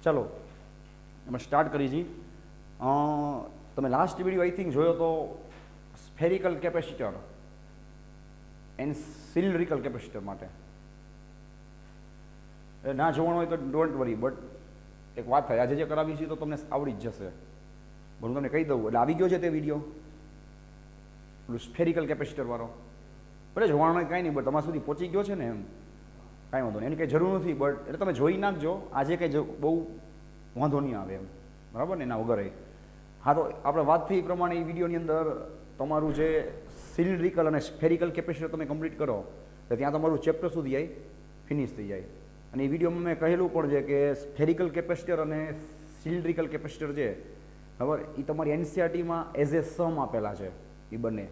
ચાલો એમાં સ્ટાર્ટ કરી છી. તમે લાસ્ટ વિડીયો આઈ થિંક જોયો તો spherical capacitor and cylindrical capacitor માટે. ના જોવાનું હોય તો ડોન્ટ વરી, બટ એક વાત થાય, આજે જે કરાવી છે તો તમને આવડી જ જશે. હું તમને કહી દઉં એટલે આવી ગયો છે તે વિડીયો પેલું સ્ફેરિકલ કેપેસિટર વાળો. ભલે જોવાનું હોય કાંઈ નહીં, બટ તમારા સુધી પહોંચી ગયો છે ને, એમ કાંઈ વાંધો નહીં, એની કંઈ જરૂર નથી. બટ એટલે તમે જોઈ નાખજો, આજે કંઈ બહુ વાંધો નહીં આવે એમ, બરાબર ને, એના વગર. હા, તો આપણે વાત થઈ એ પ્રમાણે એ વિડીયોની અંદર તમારું જે સિલિન્ડ્રિકલ અને સ્ફેરિકલ કેપેસિટર તમે કમ્પ્લીટ કરો તો ત્યાં તમારું ચેપ્ટર સુધી જાય, ફિનિશ થઈ જાય. અને એ વિડીયોમાં મેં કહેલું પણ છે કે સ્ફેરિકલ કેપેસિટર અને સિલિન્ડ્રિકલ કેપેસિટર છે બરાબર, એ તમારી એનસીઆરટીમાં એઝ એ સમ આપેલા છે, એ બંને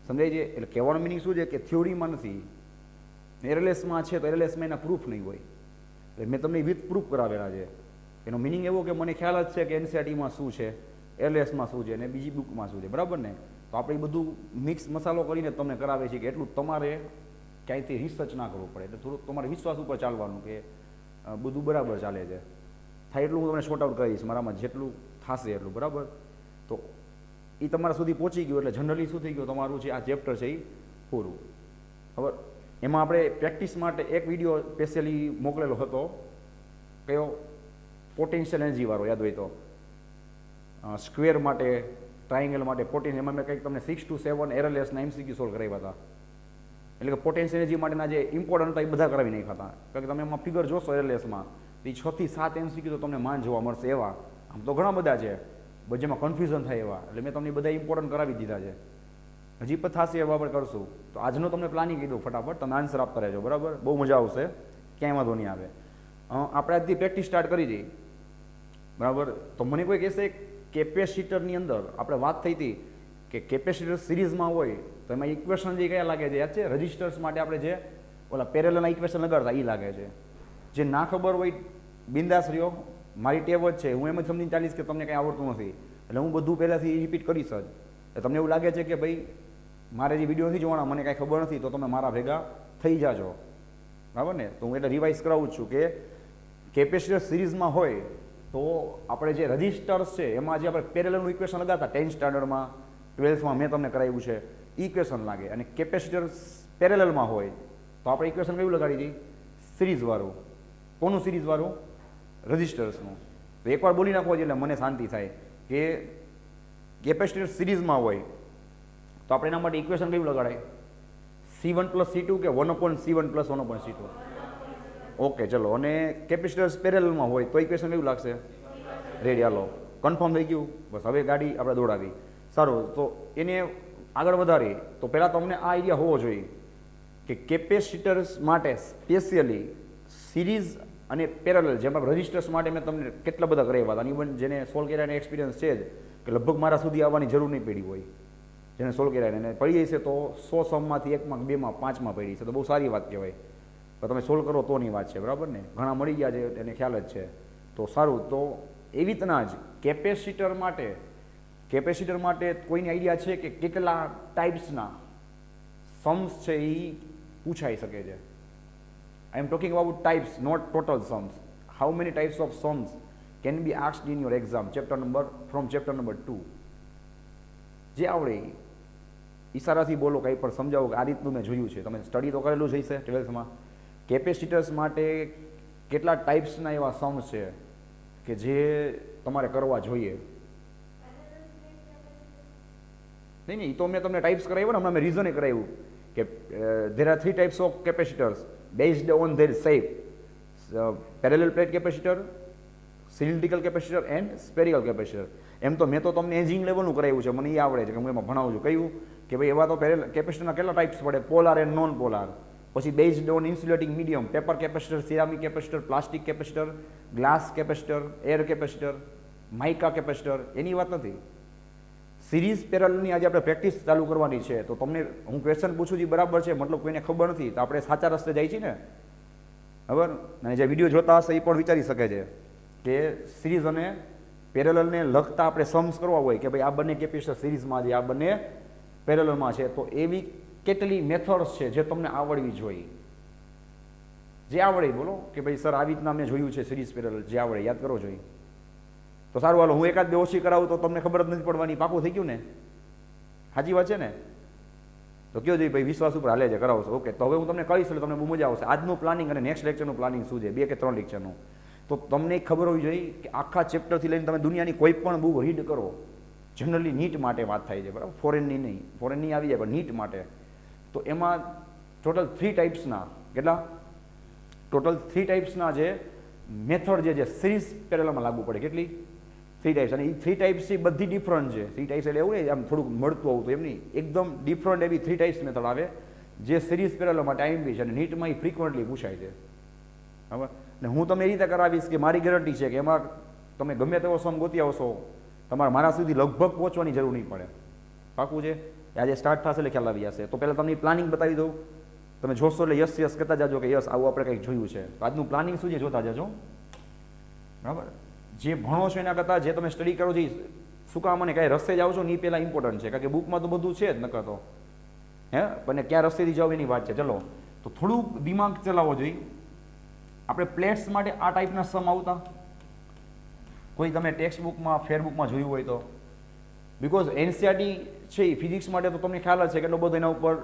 સમજાય છે. એટલે કહેવાનો મિનિંગ શું છે કે થિયોરીમાં નથી, એરએલએસમાં છે તો એરએલએસમાં એના પ્રૂફ નહીં હોય. એટલે મેં તમને વિથ પ્રૂફ કરાવેલા છે. એનો મિનિંગ એવો કે મને ખ્યાલ જ છે કે એનસીઆરટીમાં શું છે, એરએલએસમાં શું છે અને બીજી બુકમાં શું છે, બરાબર ને. તો આપણે એ બધું મિક્સ મસાલો કરીને તમને કરાવે છે કે એટલું તમારે ક્યાંયથી રિસર્ચ ના કરવું પડે. એટલે થોડુંક તમારે વિશ્વાસ ઉપર ચાલવાનું કે બધું બરાબર ચાલે છે. થાય એટલું હું તમને શોર્ટ આઉટ કરીશ, મારામાં જેટલું થશે એટલું, બરાબર. તો એ તમારા સુધી પહોંચી ગયું એટલે જનરલી શું થઈ ગયું, તમારું જે આ ચેપ્ટર છે એ પૂરું. ખબર એમાં આપણે પ્રેક્ટિસ માટે એક વિડીયો સ્પેશિયલી મોકલેલો હતો, કયો, પોટેન્શિયલ એનર્જીવાળો, યાદ હોય તો. સ્ક્વેર માટે, ટ્રાયંગલ માટે પોટેન્શિયલ, એમાં મેં કંઈક તમને 6 to 7 એરએલએસના એમસીક્યુ સોલ્વ કરાવ્યા હતા. એટલે કે પોટેન્શિયલ એનર્જી માટેના જે ઇમ્પોર્ટન્ટ હતા એ બધા કરાવી નાખ્યા હતા. કારણ કે તમે એમાં ફિગર જોશો એરએલએસમાં તો એ 6 થી 7 એમસીક્યુ તો તમને માન જોવા મળશે એવા. આમ તો ઘણા બધા છે જેમાં કન્ફ્યુઝન થાય એવા, એટલે મેં તમને બધા ઇમ્પોર્ટન્ટ કરાવી દીધા છે. હજી પણ થશે એવા આપણે કરશું. તો આજનો તમને પ્લાનિંગ કીધું, ફટાફટ તમે આન્સર આપતા રહેજો, બરાબર. બહુ મજા આવશે, ક્યાંય વાંધો નહીં આવે. આપણે આજથી પ્રેક્ટિસ સ્ટાર્ટ કરી હતી, બરાબર. તો મને કોઈ કહેશે કેપેસિટરની અંદર આપણે વાત થઈ હતી કે કેપેસિટર સિરીઝમાં હોય તો એમાં ઇક્વેશન જે કયા લાગે છે યાદ છે? રજિસ્ટર્સ માટે આપણે જે ઓલા પેરેલલના ઇક્વેશન લગાડતા એ લાગે છે. જે ના ખબર હોય બિંદાસ રહ્યો, મારી ટેવ જ છે, હું એમ જ સમજીને ચાલીશ કે તમને કંઈ આવડતું નથી, એટલે હું બધું પહેલાંથી રિપીટ કરીશ જ. એટલે તમને એવું લાગે છે કે ભાઈ મારે જે વિડીયો નથી જોવાના, મને કાંઈ ખબર નથી, તો તમે મારા ભેગા થઈ જાજો, બરાબર ને. તો હું એટલે રિવાઇઝ કરાવું છું કે કેપેસિટર સિરીઝમાં હોય તો આપણે જે રજિસ્ટર્સ છે એમાં જે આપણે પેરેલલનું ઇક્વેશન લગાડતા 10th સ્ટાન્ડર્ડમાં, 12thમાં મેં તમને કરાવ્યું છે, ઇક્વેશન લાગે. અને કેપેસિટર પેરેલલમાં હોય તો આપણે ઇક્વેશન કયું લગાડી હતી? સિરીઝવાળું. કોનું સિરીઝવાળું? રજિસ્ટર્સનું. તો એકવાર બોલી નાખવો એટલે મને શાંતિ થાય કે કેપેસિટર સિરીઝમાં હોય તો આપણે એના માટે ઇક્વેશન કયું લગાડાય? C1 + C2 કે 1/C1 + 1/C2? ઓકે, ચલો. અને કેપેસિટર્સ પેરેલલમાં હોય તો ઇક્વેશન કયું લાગશે? રેડી, હાલો, કન્ફર્મ થઈ ગયું. બસ હવે ગાડી આપણે દોડાવી. સારું, તો એને આગળ વધારી તો પહેલાં તમને આ આઈડિયા હોવો જોઈએ કે કેપેસિટર્સ માટે સ્પેશિયલી સિરીઝ અને પેરેલલ, જેમાં રજિસ્ટર્સ માટે મેં તમને કેટલા બધા કરાવ્યા હતા. ઇવન જેને સોલ્વ કર્યાનો એક્સપિરિયન્સ છે જ કે લગભગ મારા સુધી આવવાની જરૂર નહીં પડી હોય, જેને સોલ્વ કર્યા એને પડી છે તો 100 સમમાંથી 1 માં, 2 માં, 5 માં પડી છે તો બહુ સારી વાત કહેવાય. તો તમે સોલ્વ કરો તોની વાત છે, બરાબર ને. ઘણા મળી ગયા છે એને ખ્યાલ જ છે, તો સારું. તો એવી રીતના જ કેપેસિટર માટે કોઈની આઈડિયા છે કે કેટલા ટાઈપ્સના સમ્સ છે એ પૂછાઈ શકે છે? I am talking about types, not total sums. How many types of sums can be asked in your exam from chapter number 2? જે આવડે ઈશારાથી બોલો, કંઈ પણ સમજાવો કે આ રીતનું મેં જોયું છે. તમે સ્ટડી તો કરેલું જ હશે 12thમાં. કેપેસિટર્સ માટે કેટલા ટાઈપ્સના એવા સમ્સ છે કે જે તમારે કરવા જોઈએ? નહીં, એ તો મેં તમને ટાઈપ્સ કરાવ્યું ને, હમણાં મેં રીઝને કરાવ્યું કે there are 3 types of capacitors based on their shape: parallel plate capacitor, cylindrical capacitor and spherical capacitor. એમ તો મેં તો તમને એન્જિનિયરિંગ લેવલનું કરાવ્યું છે, મને એ આવડે છે કે હું એમાં ભણાવું છું. કયું કે ભાઈ એવા તો કેપેસિટરના કેટલા ટાઈપ્સ પડે? Polar and non polar. પછી based on insulating medium, paper capacitor, ceramic capacitor, plastic capacitor, glass capacitor, air capacitor, mica capacitor. એની વાત નથી. સિરીઝ પેરેલલની આજે આપણે પ્રેક્ટિસ ચાલુ કરવાની છે. તો તમને હું ક્વેશ્ચન પૂછું છું બરાબર છે, મતલબ કોઈને ખબર નથી તો આપણે સાચા રસ્તે જાય છીએ ને, બરાબર. અને જે વિડીયો જોતા હશે એ પણ વિચારી શકે છે કે સિરીઝ અને પેરેલલને લગતા આપણે સમ્સ કરવા હોય કે ભાઈ આ બંને કેપેસિટર સિરીઝમાં છે, આ બંને પેરેલલમાં છે, તો એવી કેટલી મેથડ્સ છે જે તમને આવડવી જોઈએ. જે આવડે બોલો કે ભાઈ સર આવી રીતના મેં જોયું છે સિરીઝ પેરેલલ, જે આવડે યાદ કરો જોઈએ. તો સારું હાલો, હું એકાદ બે ઓછી કરાવું તો તમને ખબર જ નથી પડવાની, પાકું થઈ ગયું ને? સાચી વાત છે ને? તો કયો જોઈએ ભાઈ વિશ્વાસ ઉપર હાલે છે, કરાવશો. ઓકે, તો હવે હું તમને કહીશ એટલે તમને બહુ મજા આવશે. આજનું પ્લાનિંગ અને નેક્સ્ટ લેક્ચરનું પ્લાનિંગ શું છે, 2 કે 3 લેક્ચરનું, તો તમને ખબર હોવી જોઈએ કે આખા ચેપ્ટરથી લઈને તમે દુનિયાની કોઈ પણ બુક રીડ કરો, જનરલી નીટ માટે વાત થાય છે, બરાબર? ફોરેનની નહીં, ફોરેનની આવી જાય પણ નીટ માટે. તો એમાં ટોટલ 3 ટાઈપ્સના, કેટલા? ટોટલ 3 ટાઈપ્સના જે મેથડ જે સિરીઝ પેરેલલમાં લાગુ પડે. કેટલી? 3 ટાઈપ્સ. અને એ 3 ટાઈપ્સથી બધી ડિફરન્ટ છે. 3 ટાઈપ્સ એટલે એવું નહીં આમ થોડુંક મળતું આવું તો એમ નહીં, એકદમ ડિફરન્ટ એવી 3 ટાઈપ્સ મેથડ આવે જે સિરીઝ પેરેલલમાં ટાઈમ બી છે અને નીટમાં એ ફ્રિકવન્ટલી પૂછાય છે, બરાબર? ને હું તમને એ રીતે કરાવીશ કે મારી ગેરંટી છે કે એમાં તમે ગમે તેવો સમ ગોતી આવશો, તમારે મારા સુધી લગભગ પહોંચવાની જરૂર નહીં પડે. પાકું છે? આજે સ્ટાર્ટ થશે એટલે ખ્યાલ આવી જશે. તો પહેલાં તમને પ્લાનિંગ બતાવી દઉં, તમે જોશો એટલે યસ યસ કરતા જાજો કે યસ આવું આપણે કંઈક જોયું છે. તો આજનું પ્લાનિંગ શું છે જોતા જજો, બરાબર? જે ભણો છો એના કરતાં જે તમે સ્ટડી કરો છો શું કામ અને કાંઈ રસ્તે જાઓ છો ને એ પહેલાં ઇમ્પોર્ટન્ટ છે, કારણ કે બુકમાં તો બધું છે જ નકર તો, હે? પણ ક્યાં રસ્તેથી જાઓ એની વાત છે. ચલો, તો થોડુંક દિમાગ ચલાવવો જોઈએ. આપણે પ્લેટ્સ માટે આ ટાઈપના સમ આવતા કોઈ તમે ટેક્સ્ટ બુકમાં ફેરબુકમાં જોયું હોય તો, બિકોઝ એનસીઆરટી છે એ ફિઝિક્સ માટે તો તમને ખ્યાલ જ છે કેટલો બધો એના ઉપર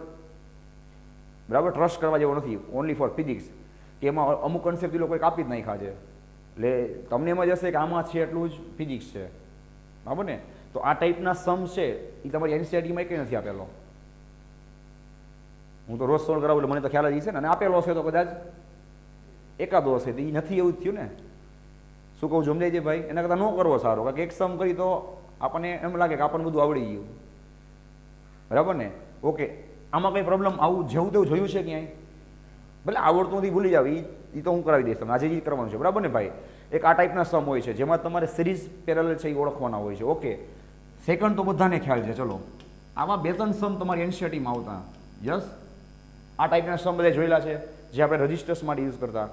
બરાબર ટ્રસ્ટ કરવા જેવો નથી, ઓનલી ફોર ફિઝિક્સ, કે એમાં અમુક કન્સેપ્ટ એ લોકોએ કાપી જ નાખ્યા છે. એટલે તમને એમ જ હશે કે આમાં છે એટલું જ ફિઝિક્સ છે, બરાબર ને? તો આ ટાઈપના સમ છે એ તમારી એનસીઆરટીમાં કંઈ નથી આપેલો. હું તો રોજ સોલ્વ કરાવું એટલે મને તો ખ્યાલ જ છે ને, અને આપેલો હશે તો કદાચ એકાદો હશે, તો એ નથી એવું જ થયું ને. શું કહું સમજાય છે ભાઈ? એના કરતાં ન કરવો સારો, કારણ કે એક સમ કરી તો આપણને એમ લાગે કે આપણને બધું આવડી ગયું, બરાબર ને? ઓકે, આમાં કંઈ પ્રોબ્લેમ આવું જેવું તેવું જોયું છે ક્યાંય? ભલે આવડતું નથી ભૂલી જાવ, એ તો હું કરાવી દઈશ તમને, આજે જ કરવાનું છે, બરાબર ને ભાઈ? એક આ ટાઈપના સમ હોય છે જેમાં તમારે સિરીઝ પેરેલલ છે એ ઓળખવાના હોય છે. ઓકે, સેકન્ડ તો બધાને ખ્યાલ છે. ચલો, આમાં 2-3 સમ તમારી એનસીઆરટીમાં આવતા. યસ, આ ટાઈપના સમ બધા જોયેલા છે જે આપણે રજિસ્ટર્સ માટે યુઝ કરતા.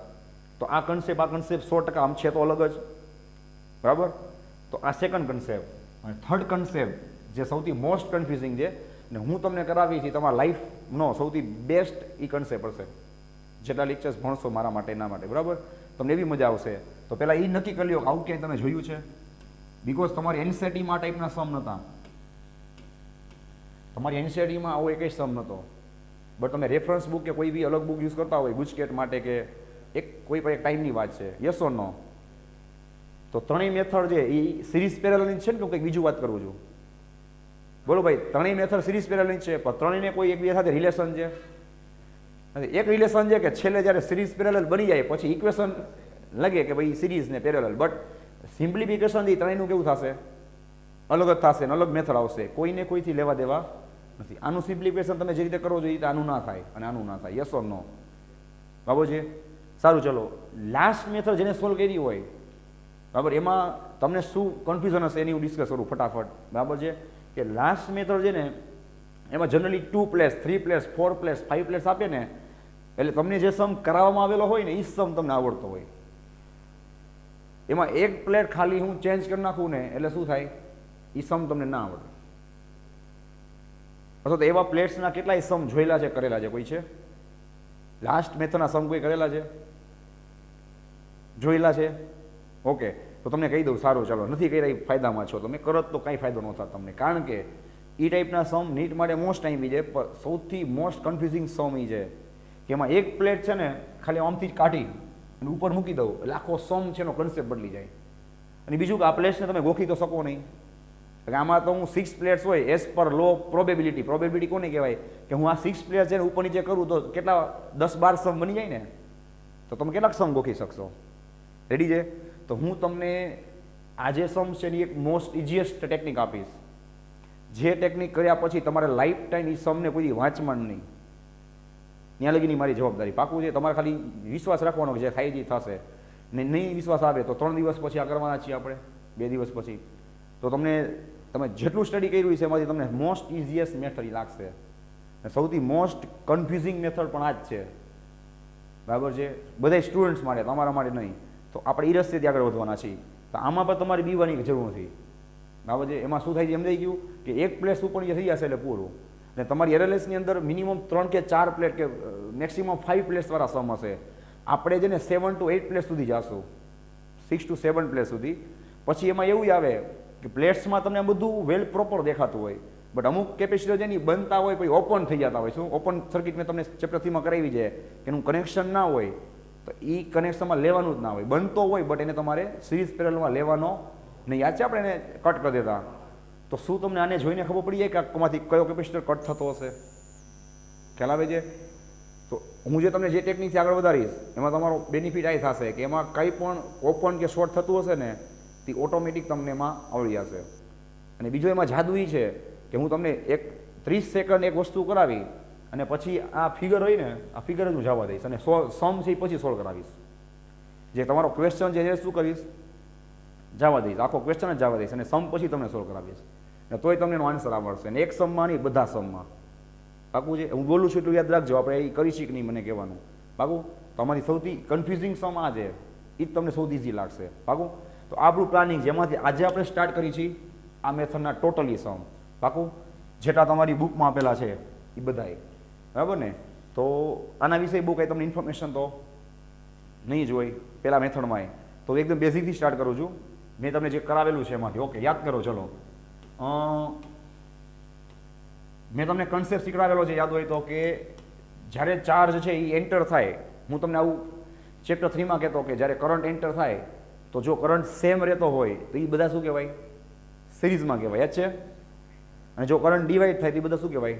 તો આ કન્સેપ્ટ 100% આમ છે તો અલગ જ, બરાબર? તો આ સેકન્ડ કન્સેપ્ટ. અને થર્ડ કન્સેપ્ટ જે સૌથી મોસ્ટ કન્ફ્યુઝિંગ છે ને હું તમને કરાવી છે, તમારા લાઈફનો સૌથી બેસ્ટ એ કન્સેપ્ટ હશે. જેટલા લેક્ચર્સ ભણશો મારા માટે એના માટે, બરાબર? તમને એવી મજા આવશે. તો પહેલાં એ નક્કી કરી લો કે આવું ક્યાંય તમે જોયું છે, બિકોઝ તમારી એનસીઆરટીમાં આ ટાઈપના સમ નહોતા. તમારી એનસીઆરટીમાં આવો એકેય સમ નહોતો, બટ તમે રેફરન્સ બુક કે કોઈ બી અલગ બુક યુઝ કરતા હોય ગુજકેટ માટે કે એક કોઈ પણ એક ટાઈમની વાત છે, યસ ઓર નો? તો ત્રણેય મેથડ છે એ સિરીઝ પેરેલલની છે ને કે કંઈક બીજું વાત કરું છું? બોલો ભાઈ, ત્રણેય મેથડ સિરીઝ પેરેલલની છે, પણ ત્રણેયને કોઈ એકબીજા સાથે રિલેશન છે? એક રિલેશન છે કે છેલ્લે જ્યારે સિરીઝ પેરેલલ બની જાય પછી ઇક્વેશન લાગે કે ભાઈ સિરીઝ ને પેરેલલ, બટ સિમ્પ્લિફિકેશનથી ત્રણેયનું કેવું થશે? અલગ જ થશે, અલગ મેથડ આવશે, કોઈને કોઈથી લેવા દેવા નથી. આનું સિમ્પ્લિફિકેશન તમે જે રીતે કરો છો એ રીતે આનું ના થાય અને આનું ના થાય. યસ ઓર નો? બરાબર છે? સારું, ચલો, લાસ્ટ મેથડ જેને સોલ્વ કરી હોય, બરાબર, એમાં તમને શું કન્ફ્યુઝન હશે એની હું ડિસ્કસ કરું ફટાફટ, બરાબર છે? કે લાસ્ટ મેથડ છે ને એમાં generally 2 place, 3 place, 4 place, 5 place આપે ને, એટલે તમને જે સમ કરાવવામાં આવેલો હોય ને એ સમ તમને આવડતો હોય. એમાં એક પ્લેટ ખાલી હું ચેન્જ કરી નાખું ને એટલે શું થાય? એ સમ તમને ના આવડે. અથવા તો એવા પ્લેટ્સના કેટલાય સમ જોયેલા છે, કરેલા છે? કોઈ છે લાસ્ટ મેથડના સમ કોઈ કરેલા છે, જોયેલા છે? ઓકે, તો તમને કહી દઉં, સારું ચાલો, નથી કર્યા એ ફાયદામાં છો તમે, કરો તો કાંઈ ફાયદો ન થાય તમને, કારણ કે એ ટાઈપના સમ નીટ માટે મોસ્ટ ટાઈમ બી છે, પણ સૌથી મોસ્ટ કન્ફ્યુઝિંગ સમ એ છે કે એમાં એક પ્લેટ છે ને ખાલી આમથી જ કાઢી અને ઉપર મૂકી દઉં એટલે આખો સમ છે એનો કન્સેપ્ટ બદલી જાય. અને બીજું કે આ પ્લેટ્સને તમે ગોખી તો શકો નહીં, એટલે આમાં તો હું 6 પ્લેટ્સ હોય એઝ પર લો પ્રોબેબિલિટી. પ્રોબેબિલિટી કોને કહેવાય? કે હું આ 6 પ્લેટ્સ છે ને ઉપર નીચે કરું તો કેટલા 10-12 સમ બની જાય ને, તો તમે કેટલાક સમ ગોખી શકશો? રેડી છે? તો હું તમને આજે સમ છે એની એક મોસ્ટ ઇઝીએસ્ટ ટેકનિક આપીશ, જે ટેકનિક કર્યા પછી તમારે લાઈફ ટાઈમ એ સમને કોઈ વાંચવાનું નહીં, ત્યાં લગીની મારી જવાબદારી. પાકું છે? તમારે ખાલી વિશ્વાસ રાખવાનો કે જે થાય જે થશે, ને નહીં વિશ્વાસ આવે તો 3 દિવસ પછી આ કરવાના છીએ આપણે, 2 દિવસ પછી. તો તમે જેટલું સ્ટડી કર્યું છે એમાંથી તમને મોસ્ટ ઇઝીએસ્ટ મેથડ લાગશે, સૌથી મોસ્ટ કન્ફ્યુઝિંગ મેથડ પણ આ જ છે, બરાબર છે? બધા સ્ટુડન્ટ્સ માટે, તમારા માટે નહીં. તો આપણે એ રસ્તેથી આગળ વધવાના છીએ. તો આમાં પણ તમારે બીવાની જરૂર નથી, બરાબર છે? એમાં શું થાય છે સમજાઈ ગયું કે એક પ્લેસ ઉપર જે થઈ જશે એટલે પૂરું. ને તમારી એરએલએસની અંદર મિનિમમ 3 કે 4 પ્લેટ કે મેક્સિમમ 5 પ્લેટ્સવાળા સમ હશે. આપણે છે ને 7 to 8 પ્લેસ સુધી જશું, 6 to 7 પ્લેસ સુધી. પછી એમાં એવું આવે કે પ્લેટ્સમાં તમને બધું વેલ પ્રોપર દેખાતું હોય, બટ અમુક કેપેસિટર છે ને બનતા હોય પછી ઓપન થઈ જતા હોય. શું ઓપન સર્કિટ મેં તમને ચેપ્ટર 3માં કરાવી છે કે એનું કનેક્શન ના હોય તો એ કનેક્શનમાં લેવાનું જ ના હોય. બનતો હોય બટ એને તમારે સિરીઝ પેરેલલમાં લેવાનો નહીં. યાદ છે આપણે એને કટ કરી દેતા. તો શું તમને આને જોઈને ખબર પડી જાય કે આમાંથી કયો કેપેસિટર કટ થતો હશે? ખ્યાલ આવે છે? તો હું જે તમને જે ટેકનિકથી આગળ વધારીશ એમાં તમારો બેનિફિટ એ થશે કે એમાં કંઈ પણ ઓપન કે શોર્ટ થતું હશે ને તે ઓટોમેટિક તમને એમાં આવડી જશે. અને બીજો એમાં જાદુ એ છે કે હું તમને 30 સેકન્ડ એક વસ્તુ કરાવી અને પછી આ ફિગર હોય ને આ ફિગર જ હું જવા દઈશ અને સમ છે એ પછી સોલ્વ કરાવીશ. જે તમારો ક્વેશ્ચન છે એ શું કરીશ? જવા દઈશ, આખો ક્વેશ્ચન જ જવા દઈશ અને સમ પછી તમને સોલ્વ કરાવીશ. અને તોય તમને એનો આન્સર આવડશે. અને એક સમમાં નહીં, બધા સમમાં. પાકું છે? હું બોલું છું એટલું યાદ રાખજો, આપણે એ કરી શીખ નહીં મને કહેવાનું. પાકું? તમારી સૌથી કન્ફ્યુઝિંગ સમ આ છે, એ જ તમને સૌથી ઇઝી લાગશે. પાકું? તો આપણું પ્લાનિંગ જેમાંથી આજે આપણે સ્ટાર્ટ કરી છીએ આ મેથડના ટોટલી સમ. પાકું? જેટલા તમારી બુકમાં આપેલા છે એ બધાય. બરાબર ને? તો આના વિશે બહુ કંઈ તમને ઇન્ફોર્મેશન તો નહીં જ હોય પહેલાં મેથડમાં. તો એકદમ બેઝિકથી સ્ટાર્ટ કરું છું. મેં તમને જે કરાવેલું છે એમાંથી. ઓકે, યાદ કરો. ચલો, મેં તમને કન્સેપ્ટ શીખવાડેલો છે યાદ હોય તો કે જ્યારે ચાર્જ છે એ એન્ટર થાય, હું તમને આવું ચેપ્ટર 3માં કહેતો કે જ્યારે કરંટ એન્ટર થાય તો જો કરંટ સેમ રહેતો હોય તો એ બધા શું કહેવાય? સિરીઝમાં કહેવાય. યાદ છે? અને જો કરંટ ડિવાઈડ થાય તો એ બધા શું કહેવાય?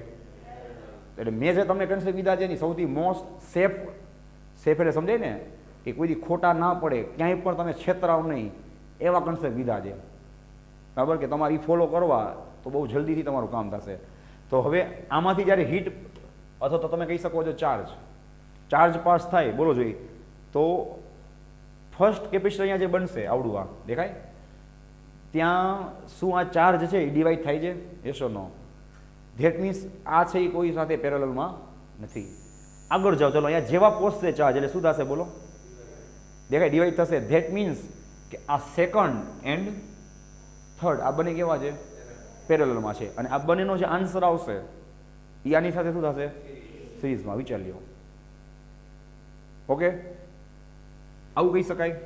એટલે મેં જે તમને કન્સેપ્ટ કીધા છે એની સૌથી મોસ્ટ સેફ એટલે સમજાય ને કે કોઈ ખોટા ના પડે, ક્યાંય પણ તમે છેતરાવ નહીં, એવા કન્સેપ્ટ કીધા છે. બરાબર? કે તમારે એ ફોલો કરવા તો બહુ જલ્દીથી તમારું કામ થશે. તો હવે આમાંથી જ્યારે હીટ અથવા તો તમે કહી શકો છો ચાર્જ પાસ થાય, બોલો જોઈએ, તો ફર્સ્ટ કેપેસિટર અહીંયા જે બનશે આવડું આ દેખાય ત્યાં શું આ ચાર્જ છે એ ડિવાઈડ થાય છે? Yes or no? That means આ છે એ કોઈ સાથે પેરેલલમાં નથી. આગળ જાઓ, ચલો અહીંયા જેવા પહોંચશે ચાર્જ એટલે શું થશે? બોલો, દેખાય? ડિવાઈડ થશે. ધેટ મીન્સ કે આ સેકન્ડ એન્ડ થર્ડ આ બંને કેવા છે? પેરેલલમાં છે. અને આ બંનેનો જે આન્સર આવશે એ આની સાથે શું થશે? સિરીઝમાં. વિચાર લ્યો. ઓકે, આવું કહી શકાય?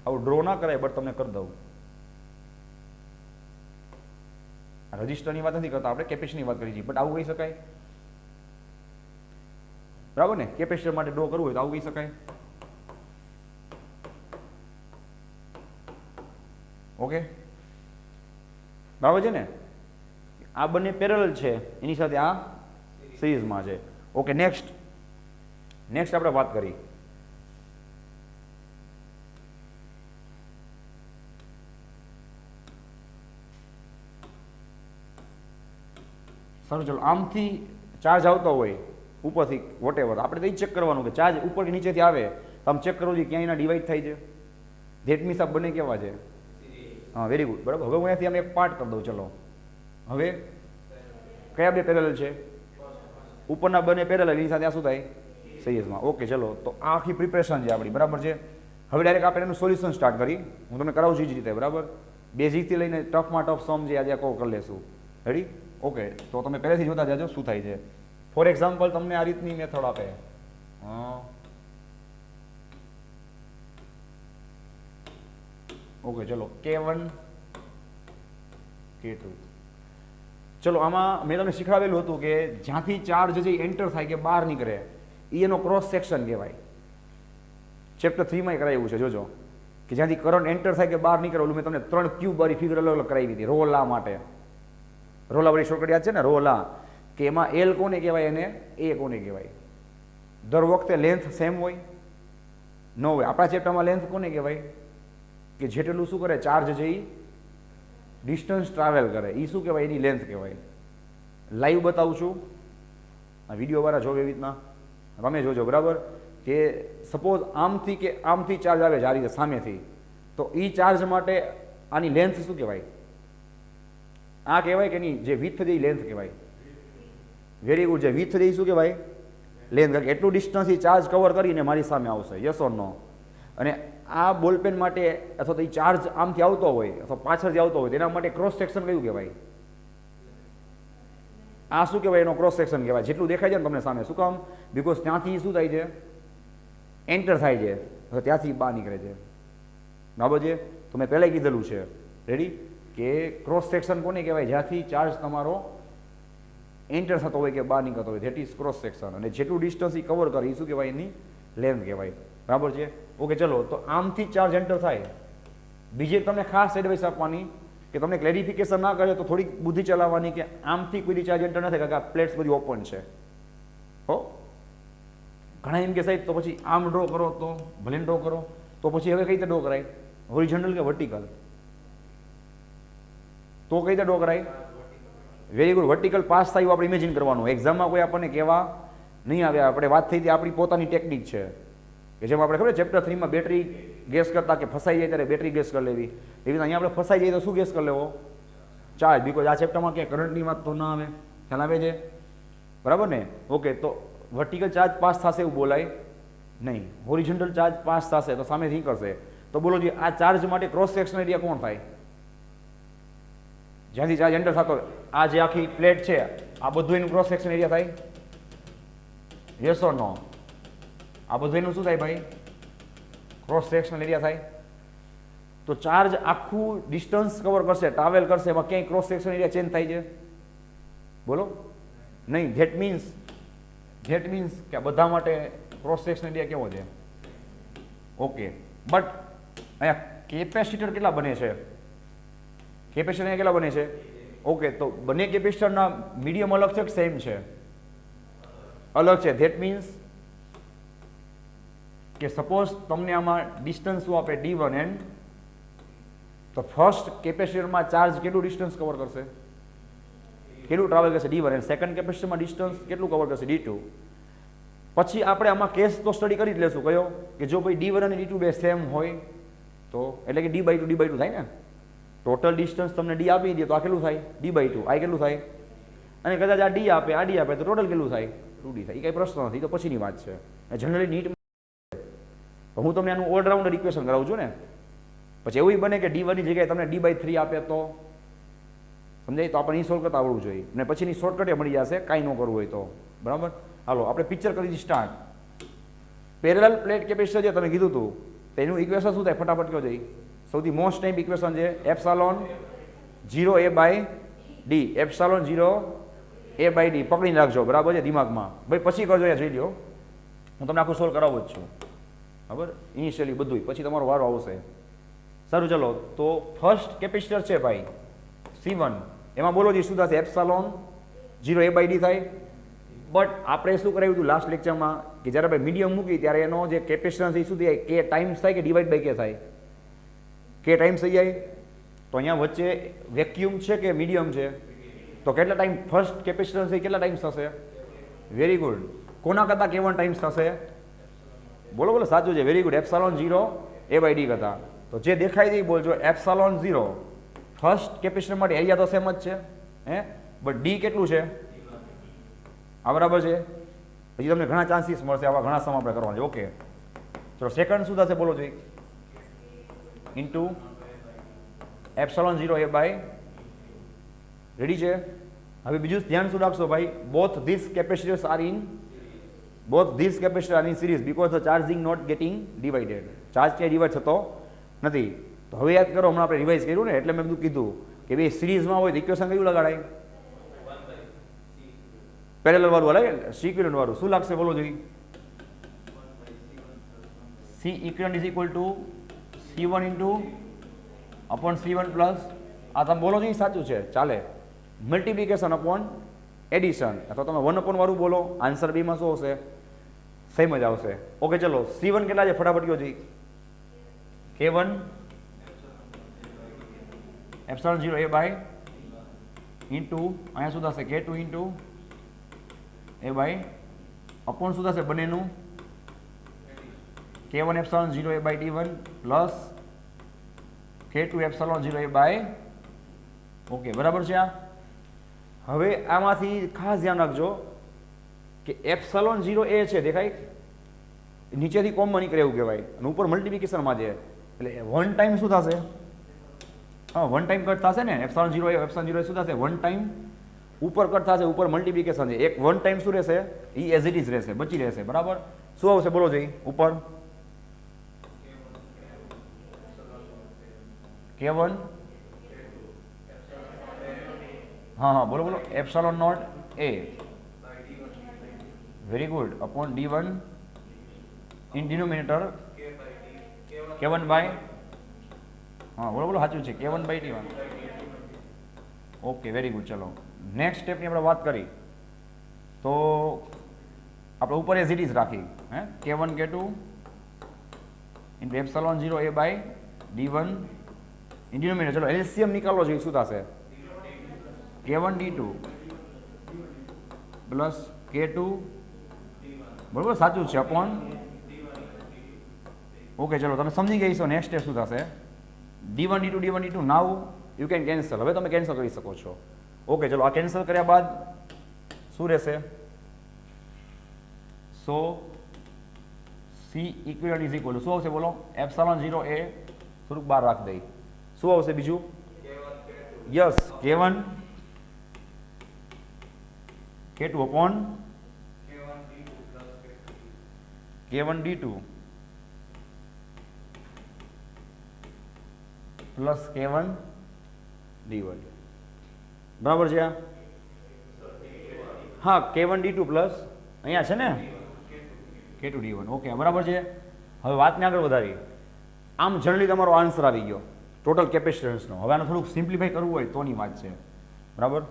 આવું ડ્રો ના કરાય બટ તમને કરી દઉં. રજિસ્ટરની વાત નથી કરતા આપણે, કેપેસિટરની વાત કરી છીએ. બટ આવું કહી શકાય? બરાબર ને? કેપેસિટર માટે ડ્રો કરવું હોય તો આવું કહી શકાય. ઓકે, બરાબર છે ને? આ બંને પેરેલલ છે, એની સાથે આ સિરીઝમાં છે. ઓકે, નેક્સ્ટ આપણે વાત કરી સારું. ચલો, આમથી ચાર્જ આવતો હોય ઉપરથી વોટેવર, આપણે તો એ ચેક કરવાનું કે ચાર્જ ઉપર કે નીચેથી આવે તો આમ ચેક કરવું જોઈએ ક્યાં એના ડિવાઈડ થાય છે. ધેટ મીન્સ આ બંને કેવા છે? હા, વેરી ગુડ. બરાબર. હવે હું અહીંયાથી આમ એક પાર્ટ કરી દઉં. ચલો, હવે કયા બે પેરેલલ છે? ઉપરના બંને પેરેલલ, એની સાથે આ શું થાય? સિરીઝમાં. ઓકે, ચલો, તો આ આખી પ્રિપરેશન છે આપણી. બરાબર છે? હવે ડાયરેક્ટ આપણે એનું સોલ્યુશન સ્ટાર્ટ કરી. હું તમને કરાવું છું એ જ રીતે. બરાબર? બેઝિકથી લઈને ટફમાં ટફ સમ જે આજે કહું કરી લેશું. રેડી? ઓકે, તો તમે પહેલેથી જોતા જાજો શું થાય છે. ફોર એક્ઝામ્પલ તમને આ રીતની મેથડ આપે. ઓકે, ચલો, K1 K2. ચલો, આમાં મેં તમને શીખવાડેલું હતું કે જ્યાંથી ચાર્જ છે એન્ટર થાય કે બહાર નીકળે એ એનો ક્રોસ સેક્શન કહેવાય. ચેપ્ટર 3માં કરાવ્યું છે, જોજો, કે જ્યાંથી કરંટ એન્ટર થાય કે બહાર નીકળે. ઓલું મેં તમને 3 ક્યુબ વાળી ફિગર અલગ અલગ કરાવી હતી રોલા માટે. રોલા વાળી શોર્ટકટ યાદ છે ને? રોલા, કે એમાં એલ કોને કહેવાય અને એ કોને કહેવાય. દર વખતે લેન્થ સેમ હોય ન હોય. આપણા ચેપ્ટરમાં લેન્થ કોને કહેવાય? કે જેટલું શું કરે ચાર્જ છે એ ડિસ્ટન્સ ટ્રાવેલ કરે એ શું કહેવાય? એની લેન્થ કહેવાય. લાઈવ બતાવું છું, આ વિડીયોવાળા જોવે એવી રીતના તમે જોજો. બરાબર? કે સપોઝ આમથી કે આમથી ચાર્જ આવે છે આ રીતે સામેથી, તો એ ચાર્જ માટે આની લેન્થ શું કહેવાય? આ કહેવાય કે એની જે વિડ્થ છે એ લેન્થ કહેવાય. Very good. જે વિડ્થ છે એ શું કહેવાય? લેન્થ. એટલું ડિસ્ટન્સ એ ચાર્જ કવર કરીને મારી સામે આવશે. યસ ઓર નો? અને આ બોલપેન માટે અથવા તો એ ચાર્જ આમથી આવતો હોય અથવા પાછળથી આવતો હોય તેના માટે ક્રોસ સેક્શન કયું કહેવાય? આ શું કહેવાય? એનો ક્રોસ સેક્શન કહેવાય. જેટલું દેખાય છે ને તમને સામે. શું કામ? બિકોઝ ત્યાંથી શું થાય છે? એન્ટર થાય છે તો ત્યાંથી બહાર નીકળે છે, બરાબર છે. તો મેં પહેલાં કીધેલું છે, રેડી, કે ક્રોસ સેક્શન કોને કહેવાય? જ્યાંથી ચાર્જ તમારો એન્ટર થતો હોય કે બહાર નીકળતો હોય, ધેટ ઇઝ ક્રોસ સેક્શન. અને જેટલું ડિસ્ટન્સ એ કવર કરે એ શું કહેવાય? એની લેન્થ કહેવાય, બરાબર છે. ઓકે, ચલો, તો આમથી ચાર્જ એન્ટર થાય. બીજી એક તમને ખાસ એડવાઇસ આપવાની કે તમને ક્લેરિફિકેશન ના કરે તો થોડીક બુદ્ધિ ચલાવવાની કે આમથી કોઈ ચાર્જ એન્ટર ન થાય, કારણ કે આ પ્લેટ્સ બધી ઓપન છે. હો, ઘણા એમ કે સાહેબ તો પછી આમ ડ્રો કરો, તો ભલે ડ્રો કરો, તો પછી હવે કઈ રીતે ડ્રો કરાય? હોરિઝોન્ટલ કે વર્ટિકલ? તો કઈ રીતે ડ્રો કરાય? વેરી ગુડ, વર્ટિકલ પાસ થાય એવું આપણે ઇમેજિન કરવાનું. એક્ઝામમાં કોઈ આપણને કહેવા નહીં આવે. આપણે વાત થઈ હતી, આપણી પોતાની ટેકનિક છે કે જેમ આપણે ખબર ચેપ્ટર 3માં બેટરી ગેસ કરતા કે ફસાઈ જાય ત્યારે બેટરી ગેસ કરી લેવી, એવી રીતે અહીંયા આપણે ફસાઈ જઈએ તો શું ગેસ કરી લેવો? ચાર્જ. બીકોઝ આ ચેપ્ટરમાં ક્યાંય કરંટની વાત તો ના આવે, ખ્યાલ આવે છે, બરાબર ને? ઓકે, તો વર્ટિકલ ચાર્જ પાસ થશે એવું બોલાય નહીં. હોરિઝોન્ટલ ચાર્જ પાસ થશે તો સામેથી કરશે. તો બોલો જી, આ ચાર્જ માટે ક્રોસ સેક્શન એરિયા કોણ થાય? જ્યાંથી ચાર્જ એન્ટર થતો, આ જે આખી પ્લેટ છે, આ બધું એનું ક્રોસ સેક્શન એરિયા થાય? યસ ઓર નો? આ બધું એનું શું થાય ભાઈ? ક્રોસ સેક્શન એરિયા થાય. તો ચાર્જ આખું ડિસ્ટન્સ કવર કરશે, ટ્રાવેલ કરશે, એમાં ક્યાંય ક્રોસ સેક્શન એરિયા ચેન્જ થાય છે? બોલો, નહીં. ધેટ મીન્સ કે બધા માટે ક્રોસ સેક્શન એરિયા કેવો છે? ઓકે, બટ અહીંયા કેપેસિટર કેટલા બને છે? કેપેસિટર અહીંયા કેટલા બને છે? ઓકે, તો બંને કેપેસિટરના મીડિયમ અલગ છે કે સેમ છે? અલગ છે. ધેટ મીન્સ કે સપોઝ તમને આમાં ડિસ્ટન્સ શું આપે? D1 એન્ડ, તો ફર્સ્ટ કેપેસિટરમાં ચાર્જ કેટલું ડિસ્ટન્સ કવર કરશે? કેટલું ટ્રાવેલ કરશે? D1. એન્ડ સેકન્ડ કેપેસિટરમાં ડિસ્ટન્સ કેટલું કવર કરશે? D2. પછી આપણે આમાં કેસ તો સ્ટડી કરી જ લેશું, કયો? કે જો ભાઈ D1 અને D2 બે સેમ હોય તો, એટલે કે D/2 થાય ને. ટોટલ ડિસ્ટન્સ તમને D આપી દે તો આ કેટલું થાય? D/2. આ કેટલું થાય? અને કદાચ આ D આપે, આ D આપે, તો ટોટલ કેટલું થાય? 2D થાય. એ કંઈ પ્રશ્ન નથી, તો પછીની વાત છે. જનરલી નીટ હું તમને આનું ઓલરાઉન્ડર ઇક્વેશન કરાવું છું ને. પછી એવું બને કે D1 ની જગ્યાએ તમને D/3 આપે તો સમજાય? તો આપણને સોલ્વ કરતા આવડવું જોઈએ, અને પછીની શોર્ટકટે મળી જશે કાંઈ ન કરવું હોય તો, બરાબર? હાલો, આપણે પિક્ચર કરી દીધી સ્ટાર્ટ. પેરેલલ પ્લેટ કેપેસિટર જે તમે કીધું હતું, તો એનું ઇક્વેશન શું થાય? ફટાફટ કહો જઈ. સૌથી મોસ્ટ ટાઈમ ઇક્વેશન છે એપ્સાલોન 0A/D. એપ્સાલોન 0A/D પકડીને રાખજો, બરાબર છે, દિમાગમાં. ભાઈ પછી કરજો, જોઈ લો, હું તમને આખું સોલ્વ કરાવું જ છું, બરાબર? ઇનિશિયલી બધું, પછી તમારો વારો આવશે. સારું, ચલો, તો ફર્સ્ટ કેપેસિટર છે ભાઈ C1, એમાં બોલો જી શું થશે? એપ્સાલોન 0A/D થાય. બટ આપણે શું કરાવ્યું હતું લાસ્ટ લેક્ચરમાં કે જ્યારે આપણે મીડિયમ મૂકી ત્યારે એનો જે કેપેસિટન્સ એ શું થાય? કે ટાઈમ્સ થાય કે ડિવાઈડ/કે થાય? કે ટાઈમ્સ થઈ જાય. તો અહીંયા વચ્ચે વેક્યુમ છે કે મીડિયમ છે? તો કેટલા ટાઈમ ફર્સ્ટ કેપેસિટન્સ એ કેટલા ટાઈમ્સ થશે? Very good. કોના કરતાં K1 ટાઈમ્સ થશે? બોલો બોલો, સાચું છે, વેરી ગુડ. એપ્સાલોન 0A/D કરતાં. તો જે દેખાય છે એ બોલજો. એપ્સાલોન 0 ફર્સ્ટ કેપેસિટર માટે એરિયા તો સેમ જ છે, હે? બટ D કેટલું છે? આ બરાબર છે. પછી તમને ઘણા ચાન્સીસ મળશે, આવા ઘણા સમ આપણે કરવાના છે. ઓકે, ચલો, સેકન્ડ શું થશે બોલો જોઈએ? ઇન્ટુ એપ્સાલોન 0A/, રેડી છે? હવે બીજું ધ્યાન શું રાખશો ભાઈ? Both this capacitors are in series because the charging not getting divided. Charge ક્યાંય ડિવાઇડ થતો નથી. તો હવે યાદ કરો, હમણાં આપણે રિવાઇઝ કર્યું ને, એટલે મેં બધું કીધું કે ભાઈ સિરીઝમાં હોય તો ઇક્વેશન કયું લગાડાય? પેરેલલ વાળું હલાય, C-ઇક્વિવેલન્ટ વાળું. શું લાગશે બોલો જોઈએ? C equivalent is equal to C1 into upon C1 plus, આ તમે બોલો જોઈએ, સાચું છે, ચાલે. મલ્ટિપ્લિકેશન અપોન એડિશન, અથવા તમે 1 વાળું બોલો. આન્સર બીમાં શું આવશે? સેમ જ આવશે. ઓકે, ચલો, C1 કેટલા છે ફટાફટ કહો જોઈએ? K1 એપ્સિલોન 0A/, ઇન્ટુ અહીંયા શું થશે? K2 ઇન્ટુ A/, અપોન શું થશે બંનેનું? K1 epsilon 0A/D1 plus K2 epsilon 0A/. Okay, બરાબર છે. આ હવે આમાંથી ખાસ ધ્યાન રાખજો કે એપ્સિલોન 0A છે, દેખાય? નીચેથી કોમન નીકળે એવું કહેવાય, અને ઉપર મલ્ટિપ્લિકેશનમાં છે, એટલે 1 ટાઈમ શું થશે? હા, 1 ટાઈમ કટ થશે ને. એપ્સિલોન 0A શું થશે? 1 ટાઈમ ઉપર કટ થશે, ઉપર મલ્ટિપ્લિકેશન છે, એક વન ટાઈમ શું રહેશે, એ એઝ ઇટ ઇઝ રહેશે, બચી રહેશે, બરાબર. શું આવશે બોલો જઈ ઉપર? K1, હા હા બોલો બોલો, epsilon naught A, very good, upon D1 in denominator K1 by, હા બોલો બોલો, સાચું છે, K1 by D1. Okay very good. ચલો નેક્સ્ટ સ્ટેપની આપણે વાત કરી તો આપણે ઉપર એઝ ઇટ ઇઝ રાખી, હે, K1 K2 into epsilon 0 A by D1 in denominator. ચલો એલસીએમ નિકાલો જોઈએ, શું થશે? K1 D2 પ્લસ K2, બરોબર સાચું છે, અપોન, ઓકે ચલો તમે સમજી ગઈ છો. નેક્સ્ટ સ્ટેપ શું થશે? D1 D2 D1 D2. Now you can cancel. હવે તમે કેન્સલ કરી શકો છો. ઓકે ચલો આ કેન્સલ કર્યા બાદ શું રહેશે? So C equivalent is equal to શું આવશે બોલો? એપ્સિલોન 0 A થોડુંક બહાર રાખી દઈ. શું આવશે બીજું? Yes, K1 K2 upon K1 D2 plus K1 D1. બરાબર છે? હા, K1 D2 પ્લસ અહીંયા છે ને K2 D1. ઓકે બરાબર છે. હવે વાતને આગળ વધારી. આમ જનરલી તમારો આન્સર આવી ગયો ટોટલ કેપેસિટન્સનો. હવે આને થોડુંક સિમ્પ્લિફાઈ કરવું હોય તોની વાત છે, બરાબર.